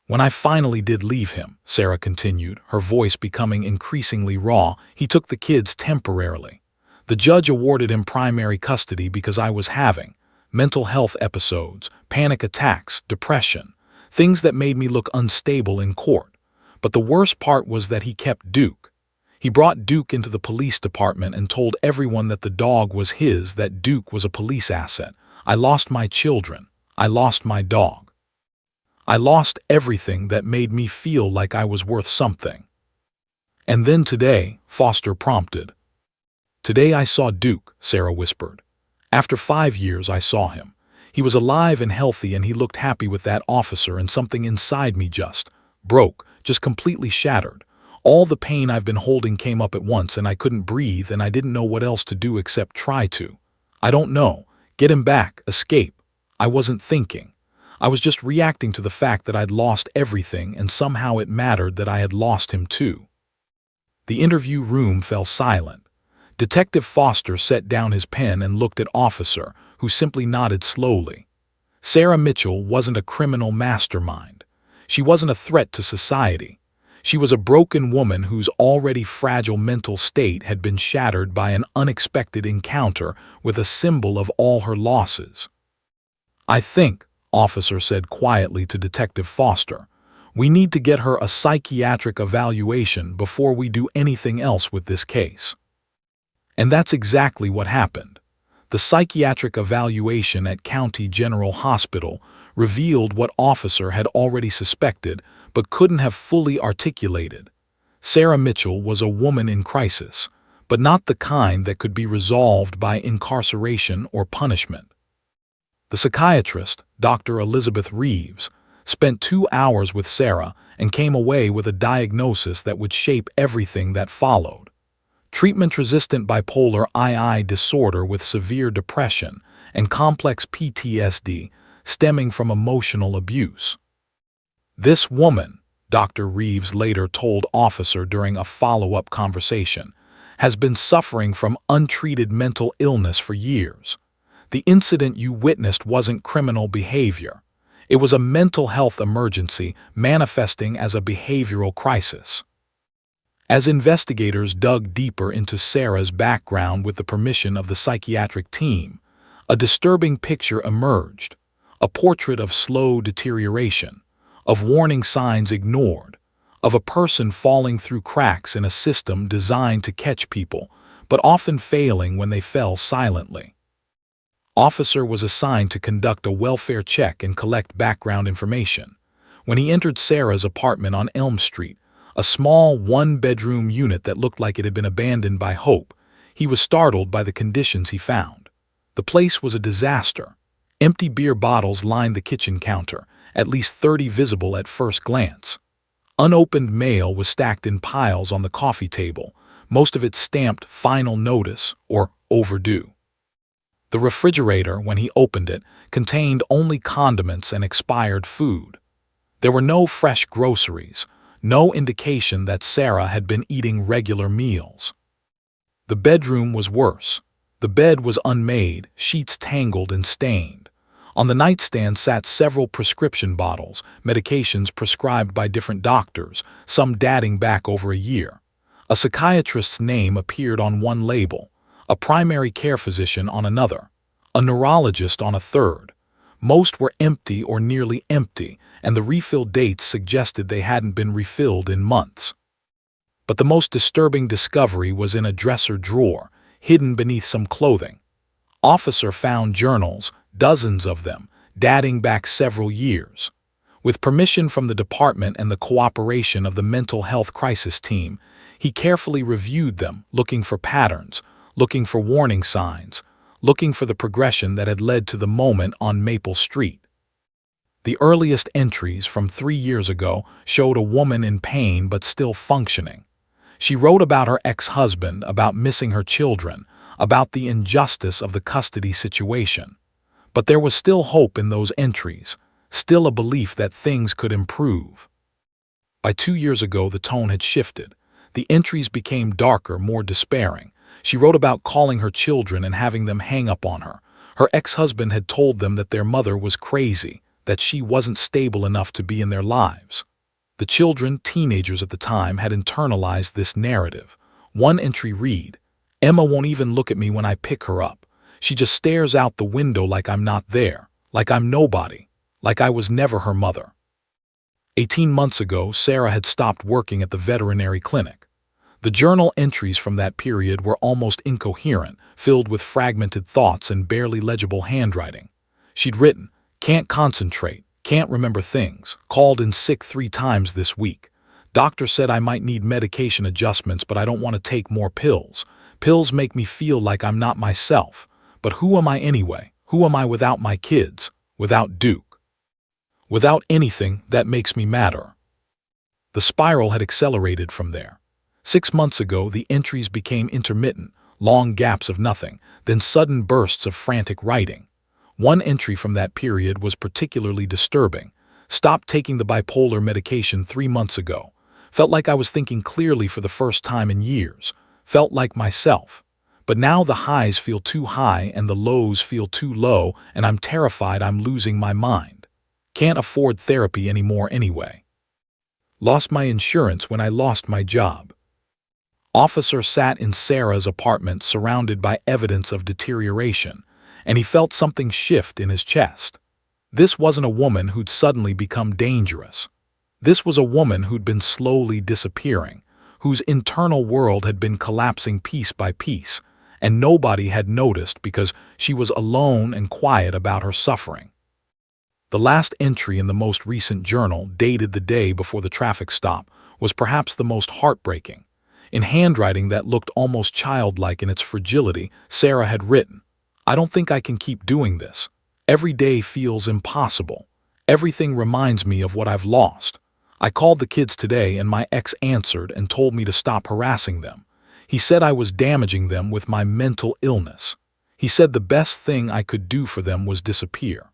Speaker 1: When I finally did leave him, Sarah continued, her voice becoming increasingly raw, he took the kids temporarily. The judge awarded him primary custody because I was having mental health episodes, panic attacks, depression, things that made me look unstable in court. But the worst part was that he kept Duke. He brought Duke into the police department and told everyone that the dog was his, that Duke was a police asset. I lost my children. I lost my dog. I lost everything that made me feel like I was worth something. And then today, Foster prompted. Today I saw Duke, Sarah whispered. After 5 years I saw him. He was alive and healthy and he looked happy with that officer, and something inside me just broke, just completely shattered. All the pain I've been holding came up at once and I couldn't breathe and I didn't know what else to do except try to. I don't know. Get him back, escape. I wasn't thinking. I was just reacting to the fact that I'd lost everything and somehow it mattered that I had lost him too. The interview room fell silent. Detective Foster set down his pen and looked at Officer, who simply nodded slowly. Sarah Mitchell wasn't a criminal mastermind. She wasn't a threat to society. She was a broken woman whose already fragile mental state had been shattered by an unexpected encounter with a symbol of all her losses. I think, Officer said quietly to Detective Foster, we need to get her a psychiatric evaluation before we do anything else with this case. And that's exactly what happened. The psychiatric evaluation at County General Hospital revealed what Officer had already suspected but couldn't have fully articulated. Sarah Mitchell was a woman in crisis, but not the kind that could be resolved by incarceration or punishment. The psychiatrist, Dr. Elizabeth Reeves, spent 2 hours with Sarah and came away with a diagnosis that would shape everything that followed. Treatment-resistant bipolar II disorder with severe depression and complex PTSD stemming from emotional abuse. This woman, Dr. Reeves later told Officer during a follow-up conversation, has been suffering from untreated mental illness for years. The incident you witnessed wasn't criminal behavior. It was a mental health emergency manifesting as a behavioral crisis. As investigators dug deeper into Sarah's background with the permission of the psychiatric team, a disturbing picture emerged, a portrait of slow deterioration, of warning signs ignored, of a person falling through cracks in a system designed to catch people, but often failing when they fell silently. Officer was assigned to conduct a welfare check and collect background information. When he entered Sarah's apartment on Elm Street, a small one-bedroom unit that looked like it had been abandoned by Hope, he was startled by the conditions he found. The place was a disaster. Empty beer bottles lined the kitchen counter, at least 30 visible at first glance. Unopened mail was stacked in piles on the coffee table, most of it stamped "Final Notice" or "Overdue." The refrigerator, when he opened it, contained only condiments and expired food. There were no fresh groceries, no indication that Sarah had been eating regular meals. The bedroom was worse. The bed was unmade, sheets tangled and stained. On the nightstand sat several prescription bottles, medications prescribed by different doctors, some dating back over a year. A psychiatrist's name appeared on one label, a primary care physician on another, a neurologist on a third. Most were empty or nearly empty, and the refill dates suggested they hadn't been refilled in months. But the most disturbing discovery was in a dresser drawer, hidden beneath some clothing. Officer found journals, dozens of them, dating back several years. With permission from the department and the cooperation of the mental health crisis team, he carefully reviewed them, looking for patterns, looking for warning signs, looking for the progression that had led to the moment on Maple Street. The earliest entries from 3 years ago showed a woman in pain but still functioning. She wrote about her ex-husband, about missing her children, about the injustice of the custody situation. But there was still hope in those entries, still a belief that things could improve. By 2 years ago, the tone had shifted. The entries became darker, more despairing. She wrote about calling her children and having them hang up on her. Her ex-husband had told them that their mother was crazy, that she wasn't stable enough to be in their lives. The children, teenagers at the time, had internalized this narrative. One entry read, "Emma won't even look at me when I pick her up. She just stares out the window like I'm not there, like I'm nobody, like I was never her mother." 18 months ago, Sarah had stopped working at the veterinary clinic. The journal entries from that period were almost incoherent, filled with fragmented thoughts and barely legible handwriting. She'd written, "Can't concentrate, can't remember things, called in sick 3 times this week. Doctor said I might need medication adjustments, but I don't want to take more pills. Pills make me feel like I'm not myself. But who am I anyway? Who am I without my kids? Without Duke? Without anything that makes me matter?" The spiral had accelerated from there. 6 months ago, the entries became intermittent, long gaps of nothing, then sudden bursts of frantic writing. One entry from that period was particularly disturbing. "Stopped taking the bipolar medication 3 months ago. Felt like I was thinking clearly for the first time in years. Felt like myself. But now the highs feel too high and the lows feel too low, and I'm terrified I'm losing my mind. Can't afford therapy anymore anyway. Lost my insurance when I lost my job." Officer sat in Sarah's apartment surrounded by evidence of deterioration, and he felt something shift in his chest. This wasn't a woman who'd suddenly become dangerous. This was a woman who'd been slowly disappearing, whose internal world had been collapsing piece by piece, and nobody had noticed because she was alone and quiet about her suffering. The last entry in the most recent journal, dated the day before the traffic stop, was perhaps the most heartbreaking. In handwriting that looked almost childlike in its fragility, Sarah had written, "I don't think I can keep doing this. Every day feels impossible. Everything reminds me of what I've lost. I called the kids today and my ex answered and told me to stop harassing them. He said I was damaging them with my mental illness. He said the best thing I could do for them was disappear.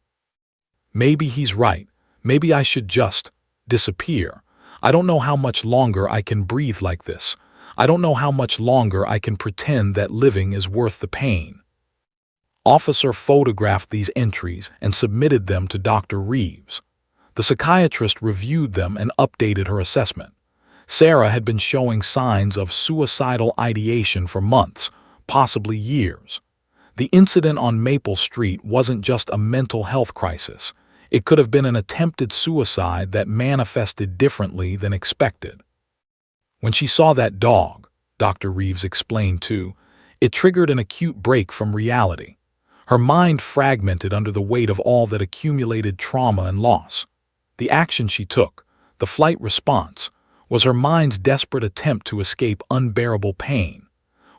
Speaker 1: Maybe he's right. Maybe I should just disappear. I don't know how much longer I can breathe like this. I don't know how much longer I can pretend that living is worth the pain." Officer photographed these entries and submitted them to Dr. Reeves. The psychiatrist reviewed them and updated her assessment. Sarah had been showing signs of suicidal ideation for months, possibly years. The incident on Maple Street wasn't just a mental health crisis. It could have been an attempted suicide that manifested differently than expected. When she saw that dog, Dr. Reeves explained too, it triggered an acute break from reality. Her mind fragmented under the weight of all that accumulated trauma and loss. The action she took, the flight response, was her mind's desperate attempt to escape unbearable pain.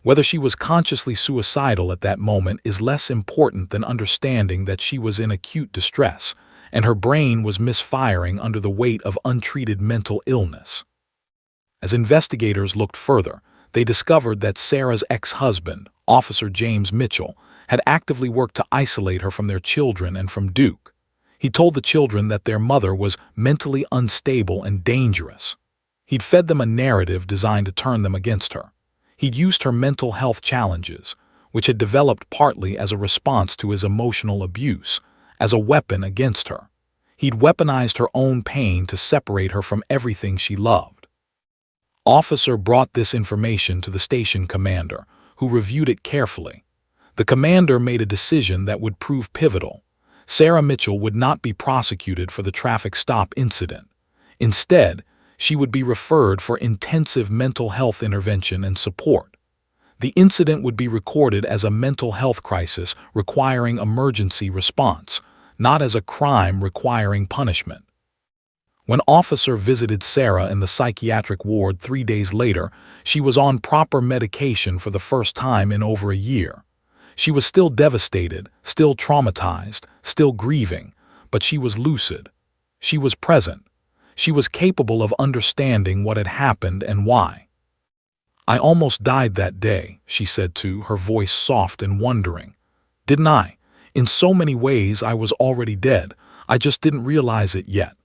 Speaker 1: Whether she was consciously suicidal at that moment is less important than understanding that she was in acute distress, and her brain was misfiring under the weight of untreated mental illness. As investigators looked further, they discovered that Sarah's ex-husband, Officer James Mitchell, had actively worked to isolate her from their children and from Duke. He told the children that their mother was mentally unstable and dangerous. He'd fed them a narrative designed to turn them against her. He'd used her mental health challenges, which had developed partly as a response to his emotional abuse, as a weapon against her. He'd weaponized her own pain to separate her from everything she loved. Officer brought this information to the station commander, who reviewed it carefully. The commander made a decision that would prove pivotal. Sarah Mitchell would not be prosecuted for the traffic stop incident. Instead, she would be referred for intensive mental health intervention and support. The incident would be recorded as a mental health crisis requiring emergency response, not as a crime requiring punishment. When Officer visited Sarah in the psychiatric ward 3 days later, she was on proper medication for the first time in over a year. She was still devastated, still traumatized, still grieving, but she was lucid. She was present. She was capable of understanding what had happened and why. "I almost died that day," she said too, her voice soft and wondering. "Didn't I? In so many ways, I was already dead. I just didn't realize it yet.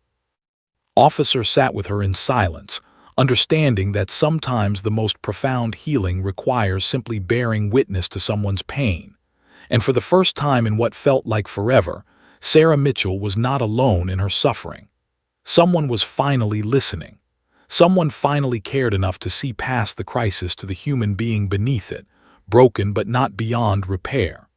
Speaker 1: Officer sat with her in silence, understanding that sometimes the most profound healing requires simply bearing witness to someone's pain. And for the first time in what felt like forever, Sarah Mitchell was not alone in her suffering. Someone was finally listening. Someone finally cared enough to see past the crisis to the human being beneath it, broken but not beyond repair.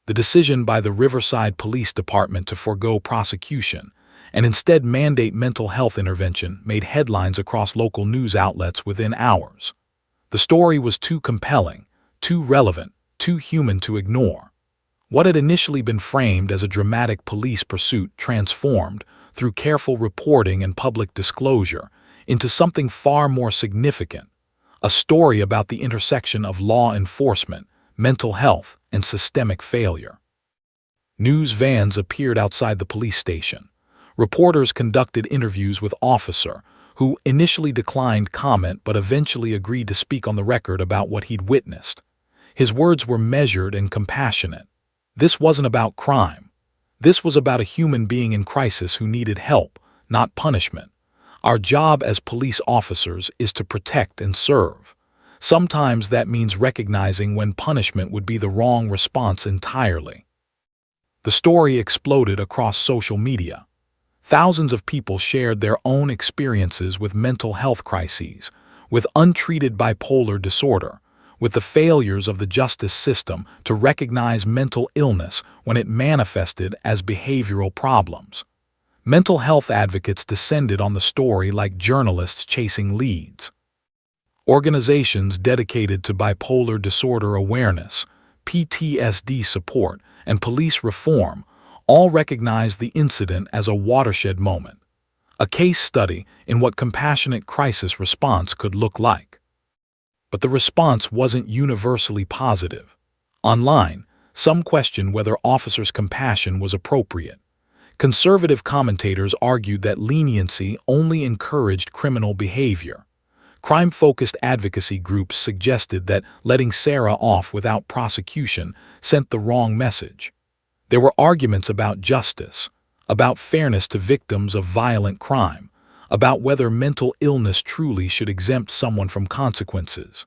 Speaker 1: The decision by the Riverside Police Department to forego prosecution and instead mandate mental health intervention made headlines across local news outlets within hours. The story was too compelling, too relevant, too human to ignore. What had initially been framed as a dramatic police pursuit transformed, through careful reporting and public disclosure, into something far more significant, a story about the intersection of law enforcement, mental health, and systemic failure. News vans appeared outside the police station. Reporters conducted interviews with Officer, who initially declined comment but eventually agreed to speak on the record about what he'd witnessed. His words were measured and compassionate. This wasn't about crime. This was about a human being in crisis who needed help, not punishment. Our job as police officers is to protect and serve. Sometimes that means recognizing when punishment would be the wrong response entirely. The story exploded across social media. Thousands of people shared their own experiences with mental health crises, with untreated bipolar disorder, with the failures of the justice system to recognize mental illness when it manifested as behavioral problems. Mental health advocates descended on the story like journalists chasing leads. Organizations dedicated to bipolar disorder awareness, PTSD support, and police reform all recognized the incident as a watershed moment, a case study in what compassionate crisis response could look like. But the response wasn't universally positive. Online, some questioned whether officers' compassion was appropriate. Conservative commentators argued that leniency only encouraged criminal behavior. Crime-focused advocacy groups suggested that letting Sarah off without prosecution sent the wrong message. There were arguments about justice, about fairness to victims of violent crime, about whether mental illness truly should exempt someone from consequences.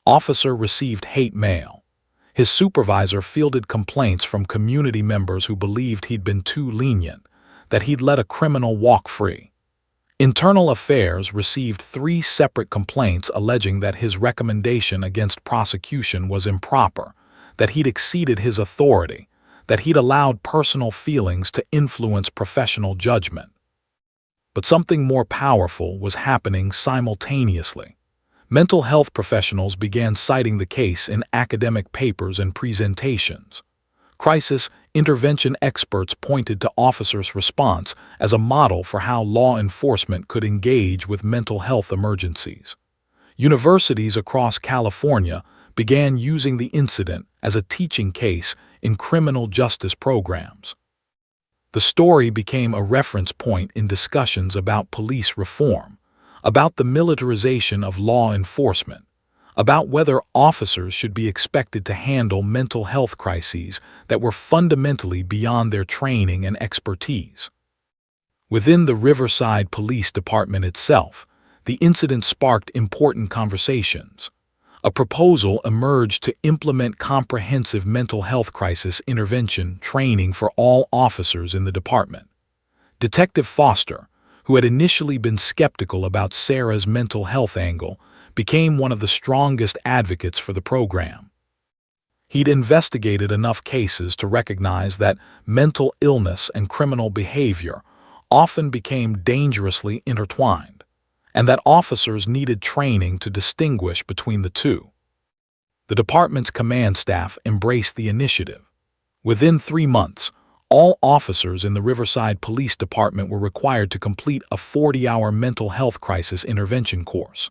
Speaker 1: Officer received hate mail. His supervisor fielded complaints from community members who believed he'd been too lenient, that he'd let a criminal walk free. Internal Affairs received 3 separate complaints alleging that his recommendation against prosecution was improper, that he'd exceeded his authority, that he'd allowed personal feelings to influence professional judgment. But something more powerful was happening simultaneously. Mental health professionals began citing the case in academic papers and presentations. Crisis intervention experts pointed to officers' response as a model for how law enforcement could engage with mental health emergencies. Universities across California began using the incident as a teaching case in criminal justice programs. The story became a reference point in discussions about police reform, about the militarization of law enforcement, about whether officers should be expected to handle mental health crises that were fundamentally beyond their training and expertise. Within the Riverside Police Department itself, the incident sparked important conversations. A proposal emerged to implement comprehensive mental health crisis intervention training for all officers in the department. Detective Foster, who had initially been skeptical about Sarah's mental health angle, became one of the strongest advocates for the program. He'd investigated enough cases to recognize that mental illness and criminal behavior often became dangerously intertwined, and that officers needed training to distinguish between the two. The department's command staff embraced the initiative. Within 3 months, all officers in the Riverside Police Department were required to complete a 40-hour mental health crisis intervention course.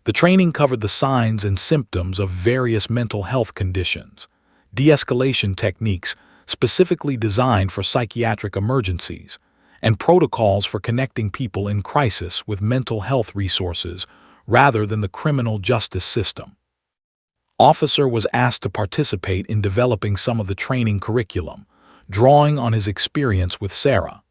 Speaker 1: The training covered the signs and symptoms of various mental health conditions, de-escalation techniques specifically designed for psychiatric emergencies, and protocols for connecting people in crisis with mental health resources rather than the criminal justice system. Officer was asked to participate in developing some of the training curriculum, drawing on his experience with Sarah.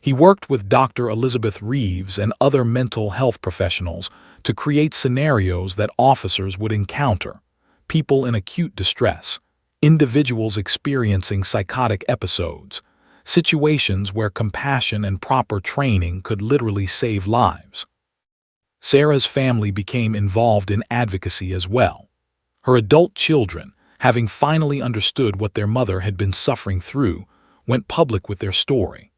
Speaker 1: He worked with Dr. Elizabeth Reeves and other mental health professionals to create scenarios that officers would encounter: people in acute distress, individuals experiencing psychotic episodes, situations where compassion and proper training could literally save lives. Sarah's family became involved in advocacy as well. Her adult children, having finally understood what their mother had been suffering through, went public with their story.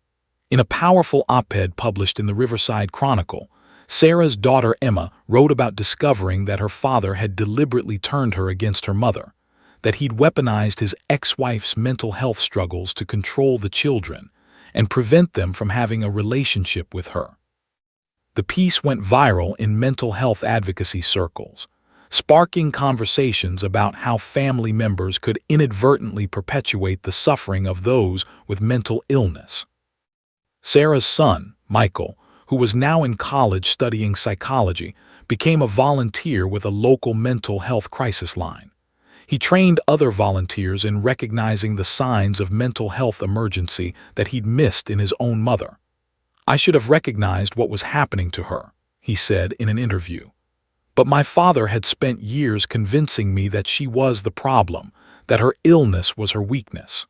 Speaker 1: In a powerful op-ed published in the Riverside Chronicle, Sarah's daughter Emma wrote about discovering that her father had deliberately turned her against her mother, that he'd weaponized his ex-wife's mental health struggles to control the children and prevent them from having a relationship with her. The piece went viral in mental health advocacy circles, sparking conversations about how family members could inadvertently perpetuate the suffering of those with mental illness. Sarah's son, Michael, who was now in college studying psychology, became a volunteer with a local mental health crisis line. He trained other volunteers in recognizing the signs of mental health emergency that he'd missed in his own mother. "I should have recognized what was happening to her," he said in an interview. "But my father had spent years convincing me that she was the problem, that her illness was her weakness.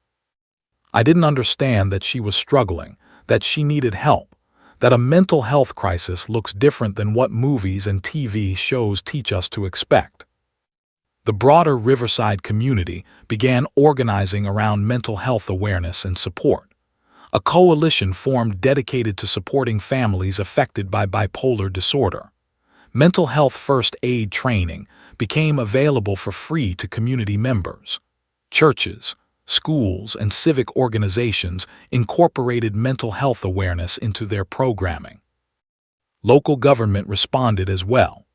Speaker 1: I didn't understand that she was struggling, that she needed help, that a mental health crisis looks different than what movies and TV shows teach us to expect." The broader Riverside community began organizing around mental health awareness and support. A coalition formed dedicated to supporting families affected by bipolar disorder. Mental health first aid training became available for free to community members. Churches, schools, and civic organizations incorporated mental health awareness into their programming. Local government responded as well.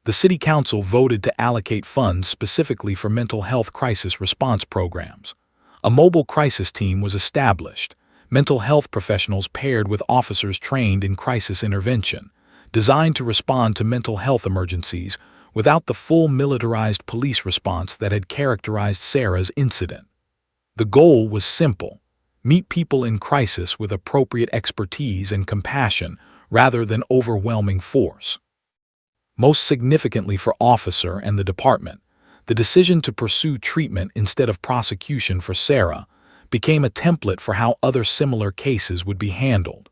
Speaker 1: The City Council voted to allocate funds specifically for mental health crisis response programs. A mobile crisis team was established, mental health professionals paired with officers trained in crisis intervention, designed to respond to mental health emergencies without the full militarized police response that had characterized Sarah's incident. The goal was simple: meet people in crisis with appropriate expertise and compassion rather than overwhelming force. Most significantly for Officer and the department, the decision to pursue treatment instead of prosecution for Sarah became a template for how other similar cases would be handled.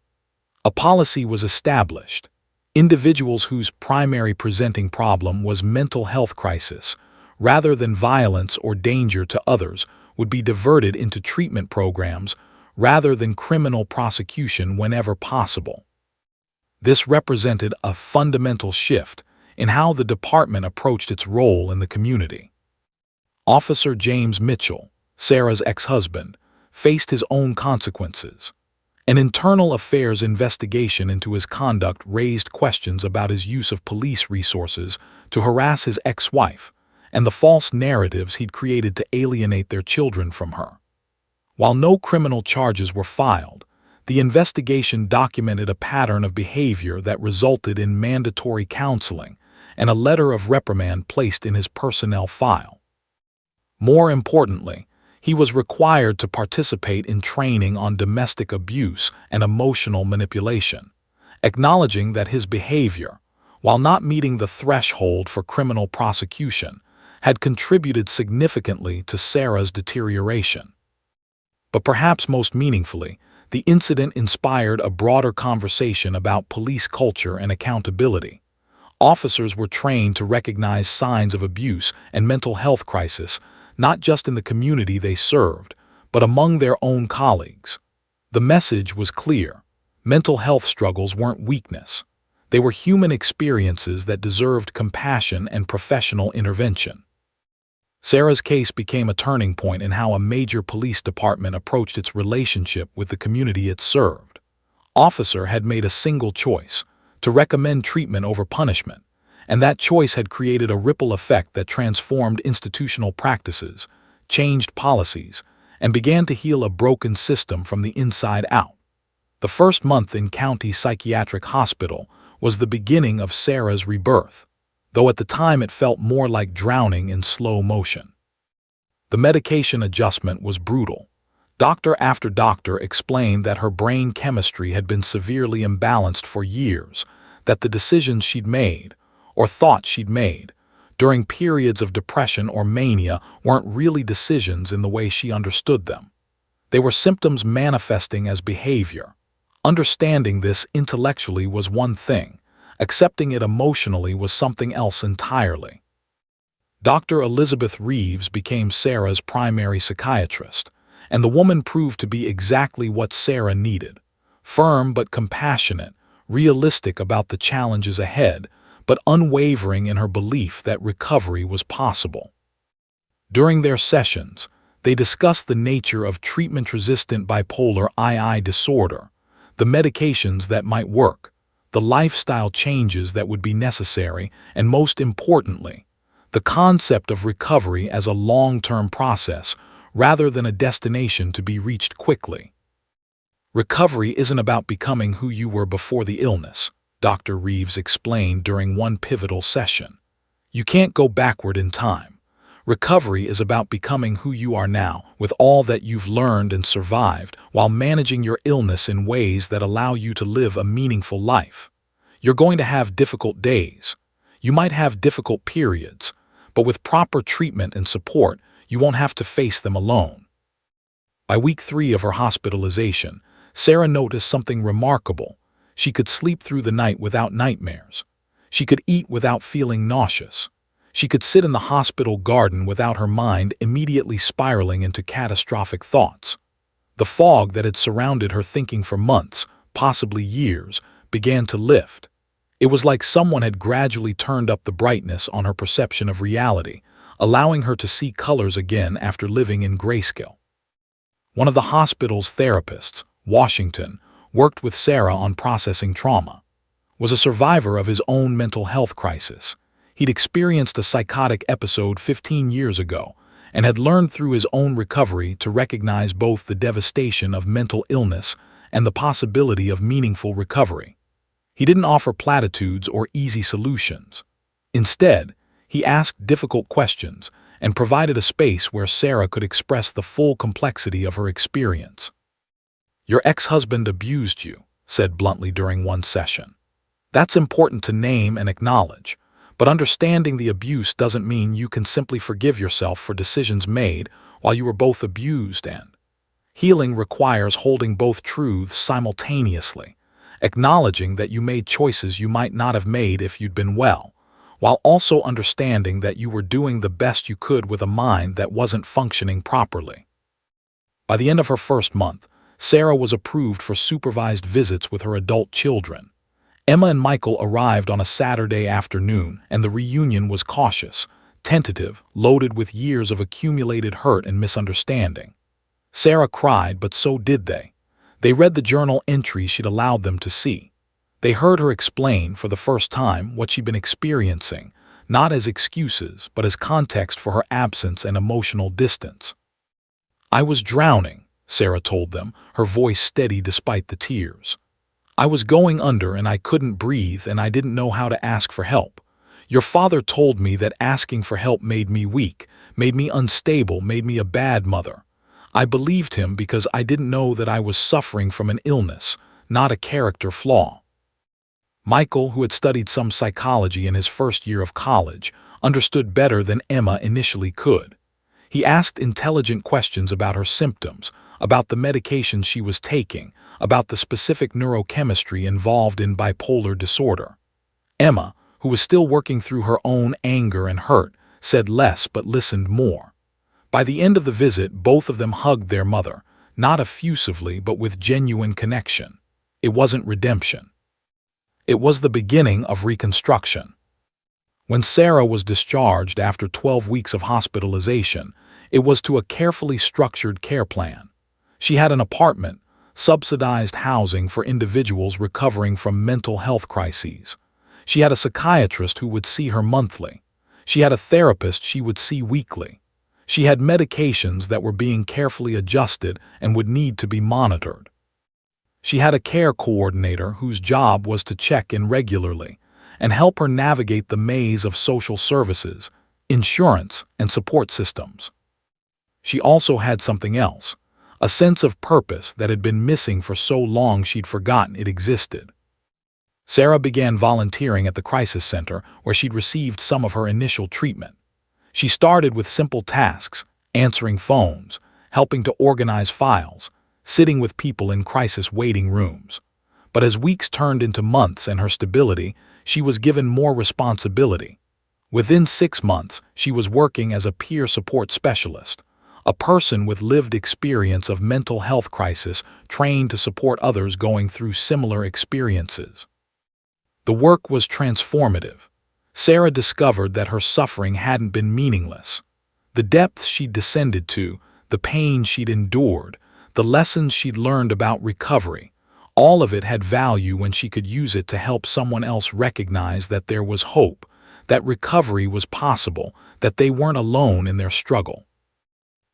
Speaker 1: A policy was established. Individuals whose primary presenting problem was mental health crisis, rather than violence or danger to others, would be diverted into treatment programs rather than criminal prosecution whenever possible. This represented a fundamental shift in how the department approached its role in the community. Officer James Mitchell, Sarah's ex-husband, faced his own consequences. An internal affairs investigation into his conduct raised questions about his use of police resources to harass his ex-wife and the false narratives he'd created to alienate their children from her. While no criminal charges were filed, the investigation documented a pattern of behavior that resulted in mandatory counseling and a letter of reprimand placed in his personnel file. More importantly, he was required to participate in training on domestic abuse and emotional manipulation, acknowledging that his behavior, while not meeting the threshold for criminal prosecution, had contributed significantly to Sarah's deterioration. But perhaps most meaningfully, the incident inspired a broader conversation about police culture and accountability. Officers were trained to recognize signs of abuse and mental health crisis, not just in the community they served, but among their own colleagues. The message was clear: mental health struggles weren't weakness. They were human experiences that deserved compassion and professional intervention. Sarah's case became a turning point in how a major police department approached its relationship with the community it served. Officer had made a single choice: to recommend treatment over punishment, and that choice had created a ripple effect that transformed institutional practices, changed policies, and began to heal a broken system from the inside out. The first month in County Psychiatric Hospital was the beginning of Sarah's rebirth. though at the time it felt more like drowning in slow motion. The medication adjustment was brutal. Doctor after doctor explained that her brain chemistry had been severely imbalanced for years, that the decisions she'd made, or thought she'd made, during periods of depression or mania weren't really decisions in the way she understood them. They were symptoms manifesting as behavior. Understanding this intellectually was one thing, accepting it emotionally was something else entirely. Dr. Elizabeth Reeves became Sarah's primary psychiatrist, and the woman proved to be exactly what Sarah needed: firm but compassionate, realistic about the challenges ahead, but unwavering in her belief that recovery was possible. During their sessions, they discussed the nature of treatment-resistant bipolar II disorder, the medications that might work, the lifestyle changes that would be necessary, and most importantly, the concept of recovery as a long-term process rather than a destination to be reached quickly. Recovery isn't about becoming who you were before the illness, Dr. Reeves explained during one pivotal session. You can't go backward in time. Recovery is about becoming who you are now, with all that you've learned and survived, while managing your illness in ways that allow you to live a meaningful life. You're going to have difficult days. You might have difficult periods, but with proper treatment and support, you won't have to face them alone. By week 3 of her hospitalization, Sarah noticed something remarkable. She could sleep through the night without nightmares. She could eat without feeling nauseous. She could sit in the hospital garden without her mind immediately spiraling into catastrophic thoughts. The fog that had surrounded her thinking for months, possibly years, began to lift. It was like someone had gradually turned up the brightness on her perception of reality, allowing her to see colors again after living in grayscale. One of the hospital's therapists, Washington, worked with Sarah on processing trauma. Was a survivor of his own mental health crisis. He'd experienced a psychotic episode 15 years ago and had learned through his own recovery to recognize both the devastation of mental illness and the possibility of meaningful recovery. He didn't offer platitudes or easy solutions. Instead, he asked difficult questions and provided a space where Sarah could express the full complexity of her experience. "Your ex-husband abused you," said bluntly during one session. "That's important to name and acknowledge, but understanding the abuse doesn't mean you can simply forgive yourself for decisions made while you were both abused, and healing requires holding both truths simultaneously, acknowledging that you made choices you might not have made if you'd been well, while also understanding that you were doing the best you could with a mind that wasn't functioning properly." By the end of her first month, Sarah was approved for supervised visits with her adult children. Emma and Michael arrived on a Saturday afternoon, and the reunion was cautious, tentative, loaded with years of accumulated hurt and misunderstanding. Sarah cried, but so did they. They read the journal entries she'd allowed them to see. They heard her explain for the first time what she'd been experiencing, not as excuses, but as context for her absence and emotional distance. "I was drowning," Sarah told them, her voice steady despite the tears. "I was going under and I couldn't breathe and I didn't know how to ask for help. Your father told me that asking for help made me weak, made me unstable, made me a bad mother. I believed him because I didn't know that I was suffering from an illness, not a character flaw." Michael, who had studied some psychology in his first year of college, understood better than Emma initially could. He asked intelligent questions about her symptoms, about the medication she was taking, about the specific neurochemistry involved in bipolar disorder. Emma, who was still working through her own anger and hurt, said less but listened more. By the end of the visit, both of them hugged their mother, not effusively but with genuine connection. It wasn't redemption. It was the beginning of reconstruction. When Sarah was discharged after 12 weeks of hospitalization, it was to a carefully structured care plan. She had an apartment, subsidized housing for individuals recovering from mental health crises. She had a psychiatrist who would see her monthly. She had a therapist she would see weekly. She had medications that were being carefully adjusted and would need to be monitored. She had a care coordinator whose job was to check in regularly, and help her navigate the maze of social services, insurance, and support systems. She also had something else, a sense of purpose that had been missing for so long she'd forgotten it existed. Sarah began volunteering at the crisis center where she'd received some of her initial treatment. She started with simple tasks, answering phones, helping to organize files, sitting with people in crisis waiting rooms. But as weeks turned into months and her stability, she was given more responsibility. Within 6 months, she was working as a peer support specialist, a person with lived experience of mental health crisis trained to support others going through similar experiences. The work was transformative. Sarah discovered that her suffering hadn't been meaningless. The depths she'd descended to, the pain she'd endured, the lessons she'd learned about recovery, all of it had value when she could use it to help someone else recognize that there was hope, that recovery was possible, that they weren't alone in their struggle.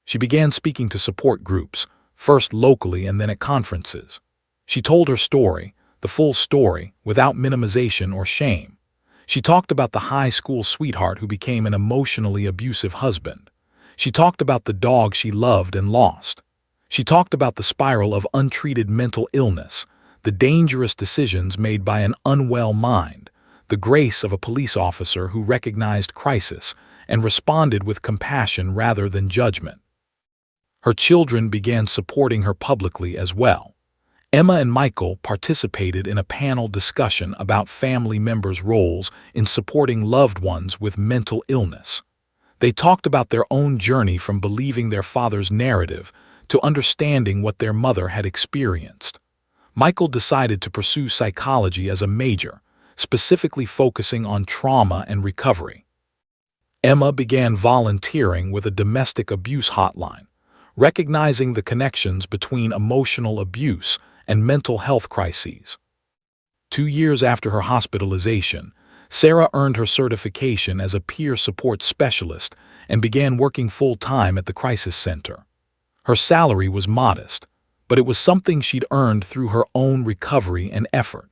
Speaker 1: She began speaking to support groups, first locally and then at conferences. She told her story, the full story, without minimization or shame. She talked about the high school sweetheart who became an emotionally abusive husband. She talked about the dog she loved and lost. She talked about the spiral of untreated mental illness, the dangerous decisions made by an unwell mind, the grace of a police officer who recognized crisis and responded with compassion rather than judgment. Her children began supporting her publicly as well. Emma and Michael participated in a panel discussion about family members' roles in supporting loved ones with mental illness. They talked about their own journey from believing their father's narrative to understanding what their mother had experienced. Michael decided to pursue psychology as a major, specifically focusing on trauma and recovery. Emma began volunteering with a domestic abuse hotline, recognizing the connections between emotional abuse and mental health crises. 2 years after her hospitalization, Sarah earned her certification as a peer support specialist and began working full-time at the crisis center. Her salary was modest, but it was something she'd earned through her own recovery and effort.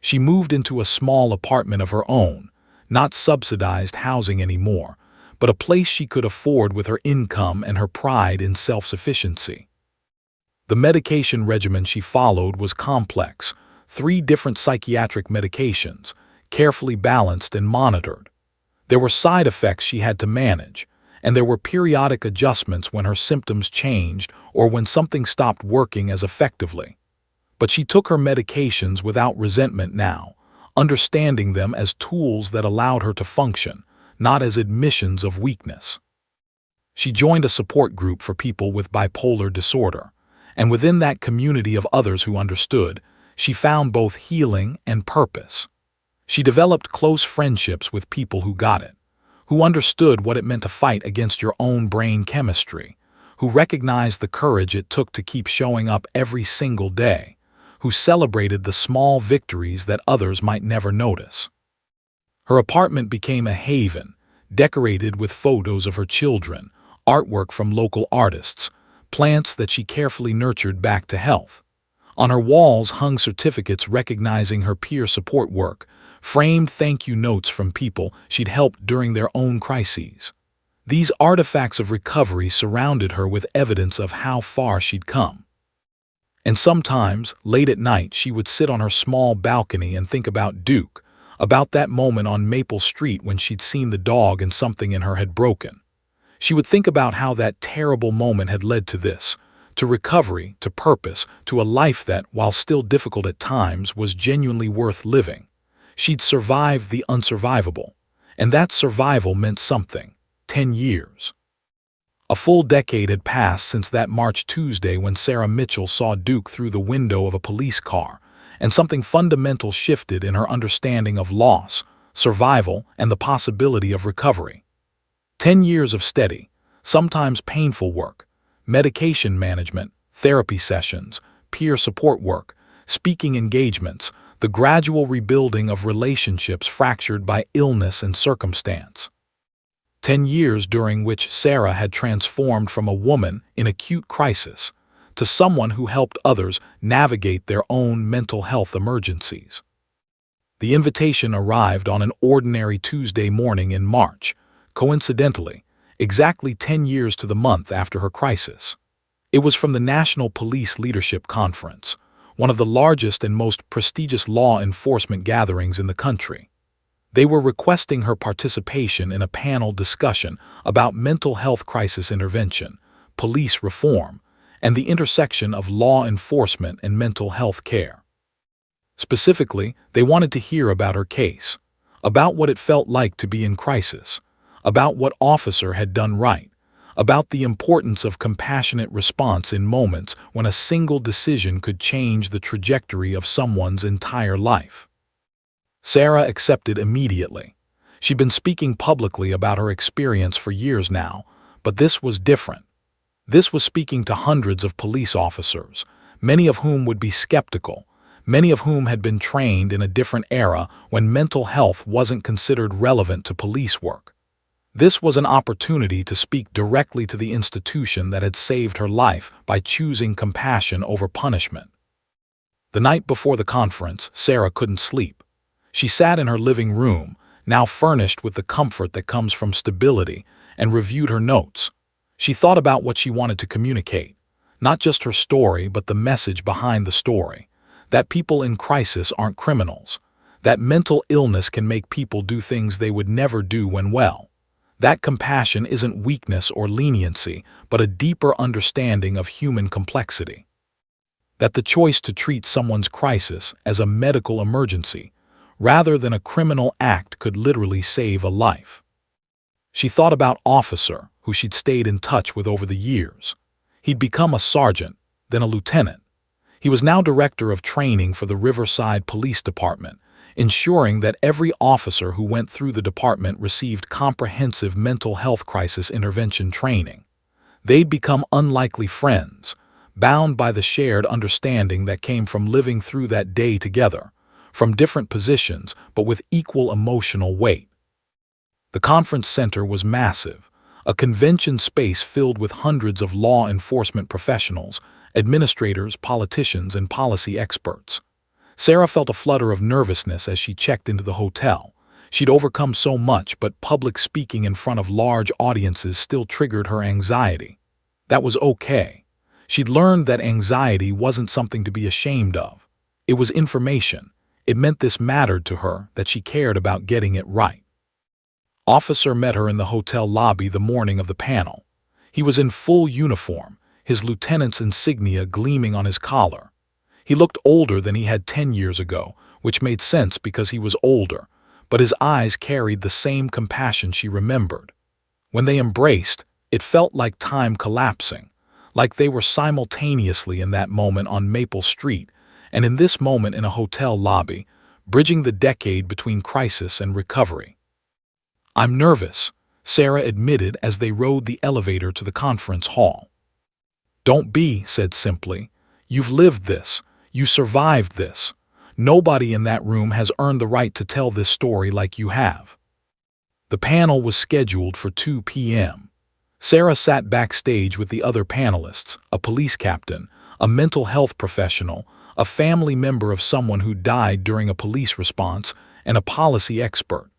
Speaker 1: She moved into a small apartment of her own, not subsidized housing anymore, but a place she could afford with her income and her pride in self-sufficiency. The medication regimen she followed was complex, 3 different psychiatric medications, carefully balanced and monitored. There were side effects she had to manage, and there were periodic adjustments when her symptoms changed or when something stopped working as effectively. But she took her medications without resentment now, understanding them as tools that allowed her to function, not as admissions of weakness. She joined a support group for people with bipolar disorder, and within that community of others who understood, she found both healing and purpose. She developed close friendships with people who got it, who understood what it meant to fight against your own brain chemistry, who recognized the courage it took to keep showing up every single day, who celebrated the small victories that others might never notice. Her apartment became a haven, decorated with photos of her children, artwork from local artists, plants that she carefully nurtured back to health. On her walls hung certificates recognizing her peer support work, framed thank you notes from people she'd helped during their own crises. These artifacts of recovery surrounded her with evidence of how far she'd come. And sometimes, late at night, she would sit on her small balcony and think about Duke, about that moment on Maple Street when she'd seen the dog and something in her had broken. She would think about how that terrible moment had led to this, to recovery, to purpose, to a life that, while still difficult at times, was genuinely worth living. She'd survived the unsurvivable, and that survival meant something. 10 years. A full decade had passed since that March Tuesday when Sarah Mitchell saw Duke through the window of a police car, and something fundamental shifted in her understanding of loss, survival, and the possibility of recovery. 10 years of steady, sometimes painful work, medication management, therapy sessions, peer support work, speaking engagements, the gradual rebuilding of relationships fractured by illness and circumstance. 10 years during which Sarah had transformed from a woman in acute crisis to someone who helped others navigate their own mental health emergencies. The invitation arrived on an ordinary Tuesday morning in March, coincidentally, exactly 10 years to the month after her crisis. It was from the National Police Leadership Conference, one of the largest and most prestigious law enforcement gatherings in the country. They were requesting her participation in a panel discussion about mental health crisis intervention, police reform, and the intersection of law enforcement and mental health care. Specifically, they wanted to hear about her case, about what it felt like to be in crisis, about what officer had done right, about the importance of compassionate response in moments when a single decision could change the trajectory of someone's entire life. Sarah accepted immediately. She'd been speaking publicly about her experience for years now, but this was different. This was speaking to hundreds of police officers, many of whom would be skeptical, many of whom had been trained in a different era when mental health wasn't considered relevant to police work. This was an opportunity to speak directly to the institution that had saved her life by choosing compassion over punishment. The night before the conference, Sarah couldn't sleep. She sat in her living room, now furnished with the comfort that comes from stability, and reviewed her notes. She thought about what she wanted to communicate, not just her story but the message behind the story, that people in crisis aren't criminals, that mental illness can make people do things they would never do when well, that compassion isn't weakness or leniency but a deeper understanding of human complexity, that the choice to treat someone's crisis as a medical emergency rather than a criminal act could literally save a life. She thought about Officer, who she'd stayed in touch with over the years. He'd become a sergeant, then a lieutenant. He was now director of training for the Riverside Police Department, ensuring that every officer who went through the department received comprehensive mental health crisis intervention training. They'd become unlikely friends, bound by the shared understanding that came from living through that day together, from different positions but with equal emotional weight. The conference center was massive, a convention space filled with hundreds of law enforcement professionals, administrators, politicians, and policy experts. Sarah felt a flutter of nervousness as she checked into the hotel. She'd overcome so much, but public speaking in front of large audiences still triggered her anxiety. That was okay. She'd learned that anxiety wasn't something to be ashamed of. It was information. It meant this mattered to her, that she cared about getting it right. Officer met her in the hotel lobby the morning of the panel. He was in full uniform, his lieutenant's insignia gleaming on his collar. He looked older than he had 10 years ago, which made sense because he was older, but his eyes carried the same compassion she remembered. When they embraced, it felt like time collapsing, like they were simultaneously in that moment on Maple Street and in this moment in a hotel lobby, bridging the decade between crisis and recovery. "I'm nervous," Sarah admitted as they rode the elevator to the conference hall. "Don't be," said simply. "You've lived this. You survived this. Nobody in that room has earned the right to tell this story like you have." The panel was scheduled for 2 p.m. Sarah sat backstage with the other panelists, a police captain, a mental health professional, a family member of someone who died during a police response, and a policy expert.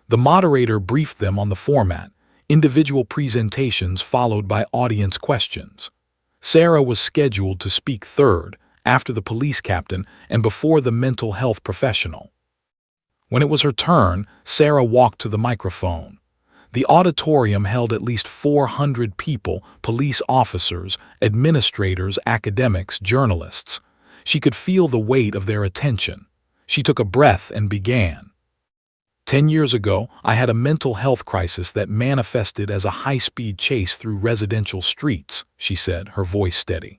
Speaker 1: The moderator briefed them on the format, individual presentations followed by audience questions. Sarah was scheduled to speak third, after the police captain and before the mental health professional. When it was her turn, Sarah walked to the microphone. The auditorium held at least 400 people, police officers, administrators, academics, journalists. She could feel the weight of their attention. She took a breath and began. 10 years ago, I had a mental health crisis that manifested as a high-speed chase through residential streets, she said, her voice steady.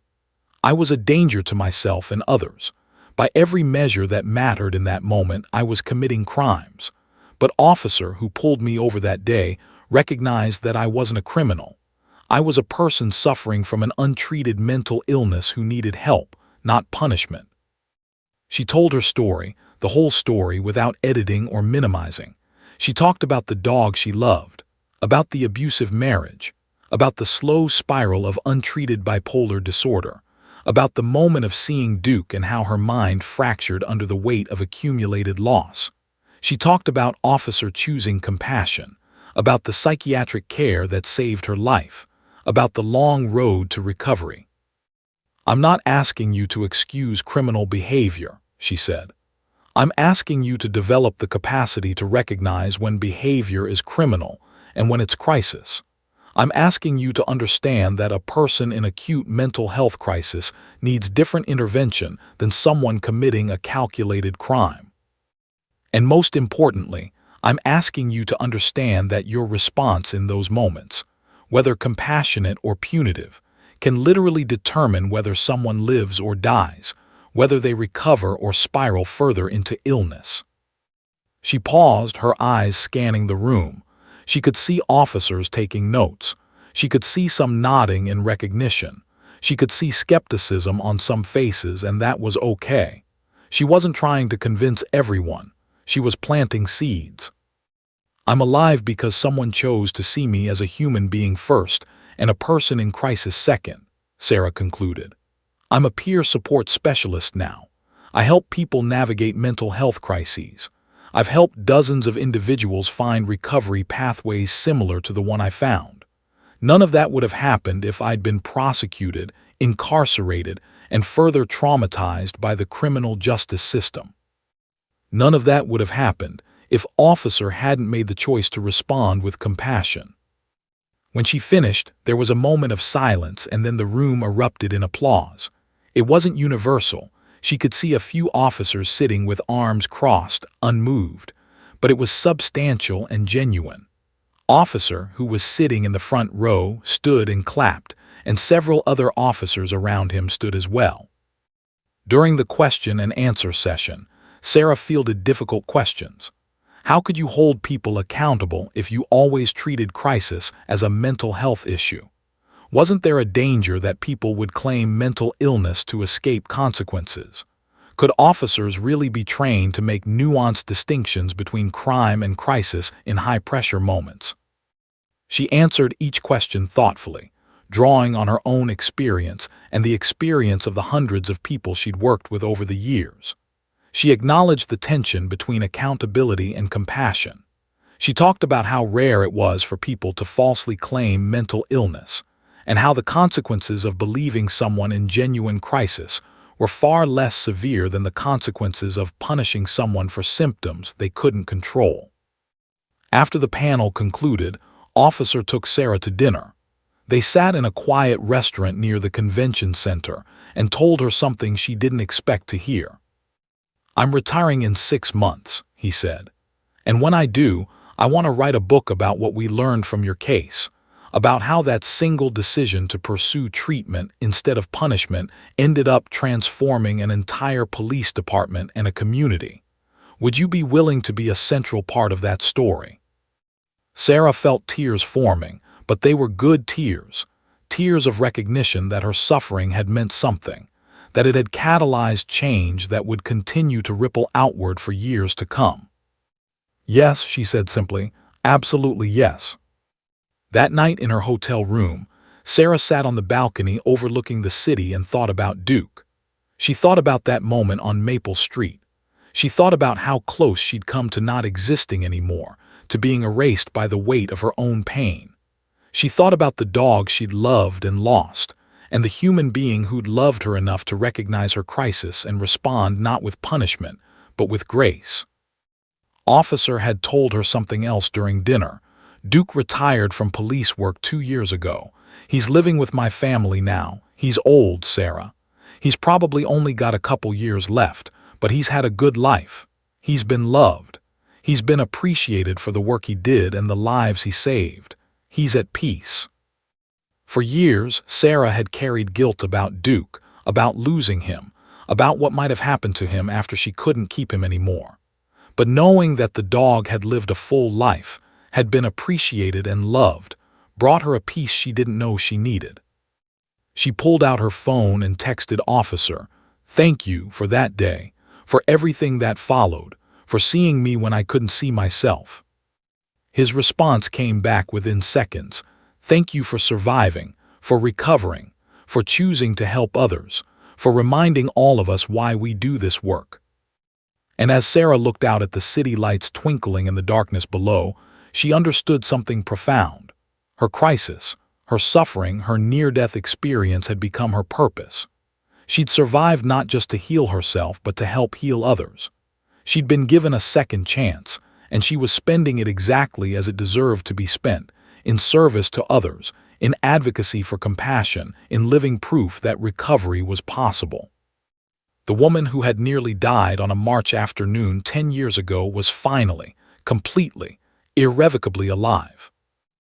Speaker 1: I was a danger to myself and others. By every measure that mattered in that moment, I was committing crimes. But officer who pulled me over that day recognized that I wasn't a criminal. I was a person suffering from an untreated mental illness who needed help, not punishment. She told her story, the whole story, without editing or minimizing. She talked about the dog she loved, about the abusive marriage, about the slow spiral of untreated bipolar disorder, about the moment of seeing Duke and how her mind fractured under the weight of accumulated loss. She talked about Officer choosing compassion, about the psychiatric care that saved her life, about the long road to recovery. "I'm not asking you to excuse criminal behavior," she said. "I'm asking you to develop the capacity to recognize when behavior is criminal and when it's crisis. I'm asking you to understand that a person in acute mental health crisis needs different intervention than someone committing a calculated crime. And most importantly, I'm asking you to understand that your response in those moments, whether compassionate or punitive, can literally determine whether someone lives or dies, whether they recover or spiral further into illness." She paused, her eyes scanning the room. She could see officers taking notes. She could see some nodding in recognition. She could see skepticism on some faces, and that was okay. She wasn't trying to convince everyone. She was planting seeds. "I'm alive because someone chose to see me as a human being first and a person in crisis second," Sarah concluded. "I'm a peer support specialist now. I help people navigate mental health crises. I've helped dozens of individuals find recovery pathways similar to the one I found. None of that would have happened if I'd been prosecuted, incarcerated, and further traumatized by the criminal justice system. None of that would have happened if Officer hadn't made the choice to respond with compassion." When she finished, there was a moment of silence, and then the room erupted in applause. It wasn't universal. She could see a few officers sitting with arms crossed, unmoved, but it was substantial and genuine. Officer, who was sitting in the front row, stood and clapped, and several other officers around him stood as well. During the question and answer session, Sarah fielded difficult questions. How could you hold people accountable if you always treated crisis as a mental health issue? Wasn't there a danger that people would claim mental illness to escape consequences? Could officers really be trained to make nuanced distinctions between crime and crisis in high-pressure moments? She answered each question thoughtfully, drawing on her own experience and the experience of the hundreds of people she'd worked with over the years. She acknowledged the tension between accountability and compassion. She talked about how rare it was for people to falsely claim mental illness, and how the consequences of believing someone in genuine crisis were far less severe than the consequences of punishing someone for symptoms they couldn't control. After the panel concluded, Officer took Sarah to dinner. They sat in a quiet restaurant near the convention center and told her something she didn't expect to hear. "I'm retiring in 6 months," he said. "And when I do, I want to write a book about what we learned from your case, about how that single decision to pursue treatment instead of punishment ended up transforming an entire police department and a community. Would you be willing to be a central part of that story?" Sarah felt tears forming, but they were good tears, tears of recognition that her suffering had meant something, that it had catalyzed change that would continue to ripple outward for years to come. "Yes," she said simply, "absolutely yes." That night in her hotel room, Sarah sat on the balcony overlooking the city and thought about Duke. She thought about that moment on Maple Street. She thought about how close she'd come to not existing anymore, to being erased by the weight of her own pain. She thought about the dog she'd loved and lost, and the human being who'd loved her enough to recognize her crisis and respond not with punishment, but with grace. Officer had told her something else during dinner. "Duke retired from police work 2 years ago. He's living with my family now. He's old, Sarah. He's probably only got a couple years left, but he's had a good life. He's been loved. He's been appreciated for the work he did and the lives he saved. He's at peace." For years, Sarah had carried guilt about Duke, about losing him, about what might have happened to him after she couldn't keep him anymore. But knowing that the dog had lived a full life, had been appreciated and loved, brought her a peace she didn't know she needed. She pulled out her phone and texted Officer, "Thank you for that day, for everything that followed, for seeing me when I couldn't see myself." His response came back within seconds. "Thank you for surviving, for recovering, for choosing to help others, for reminding all of us why we do this work." And as Sarah looked out at the city lights twinkling in the darkness below, she understood something profound. Her crisis, her suffering, her near-death experience had become her purpose. She'd survived not just to heal herself, but to help heal others. She'd been given a second chance, and she was spending it exactly as it deserved to be spent, in service to others, in advocacy for compassion, in living proof that recovery was possible. The woman who had nearly died on a March afternoon 10 years ago was finally, completely, irrevocably alive.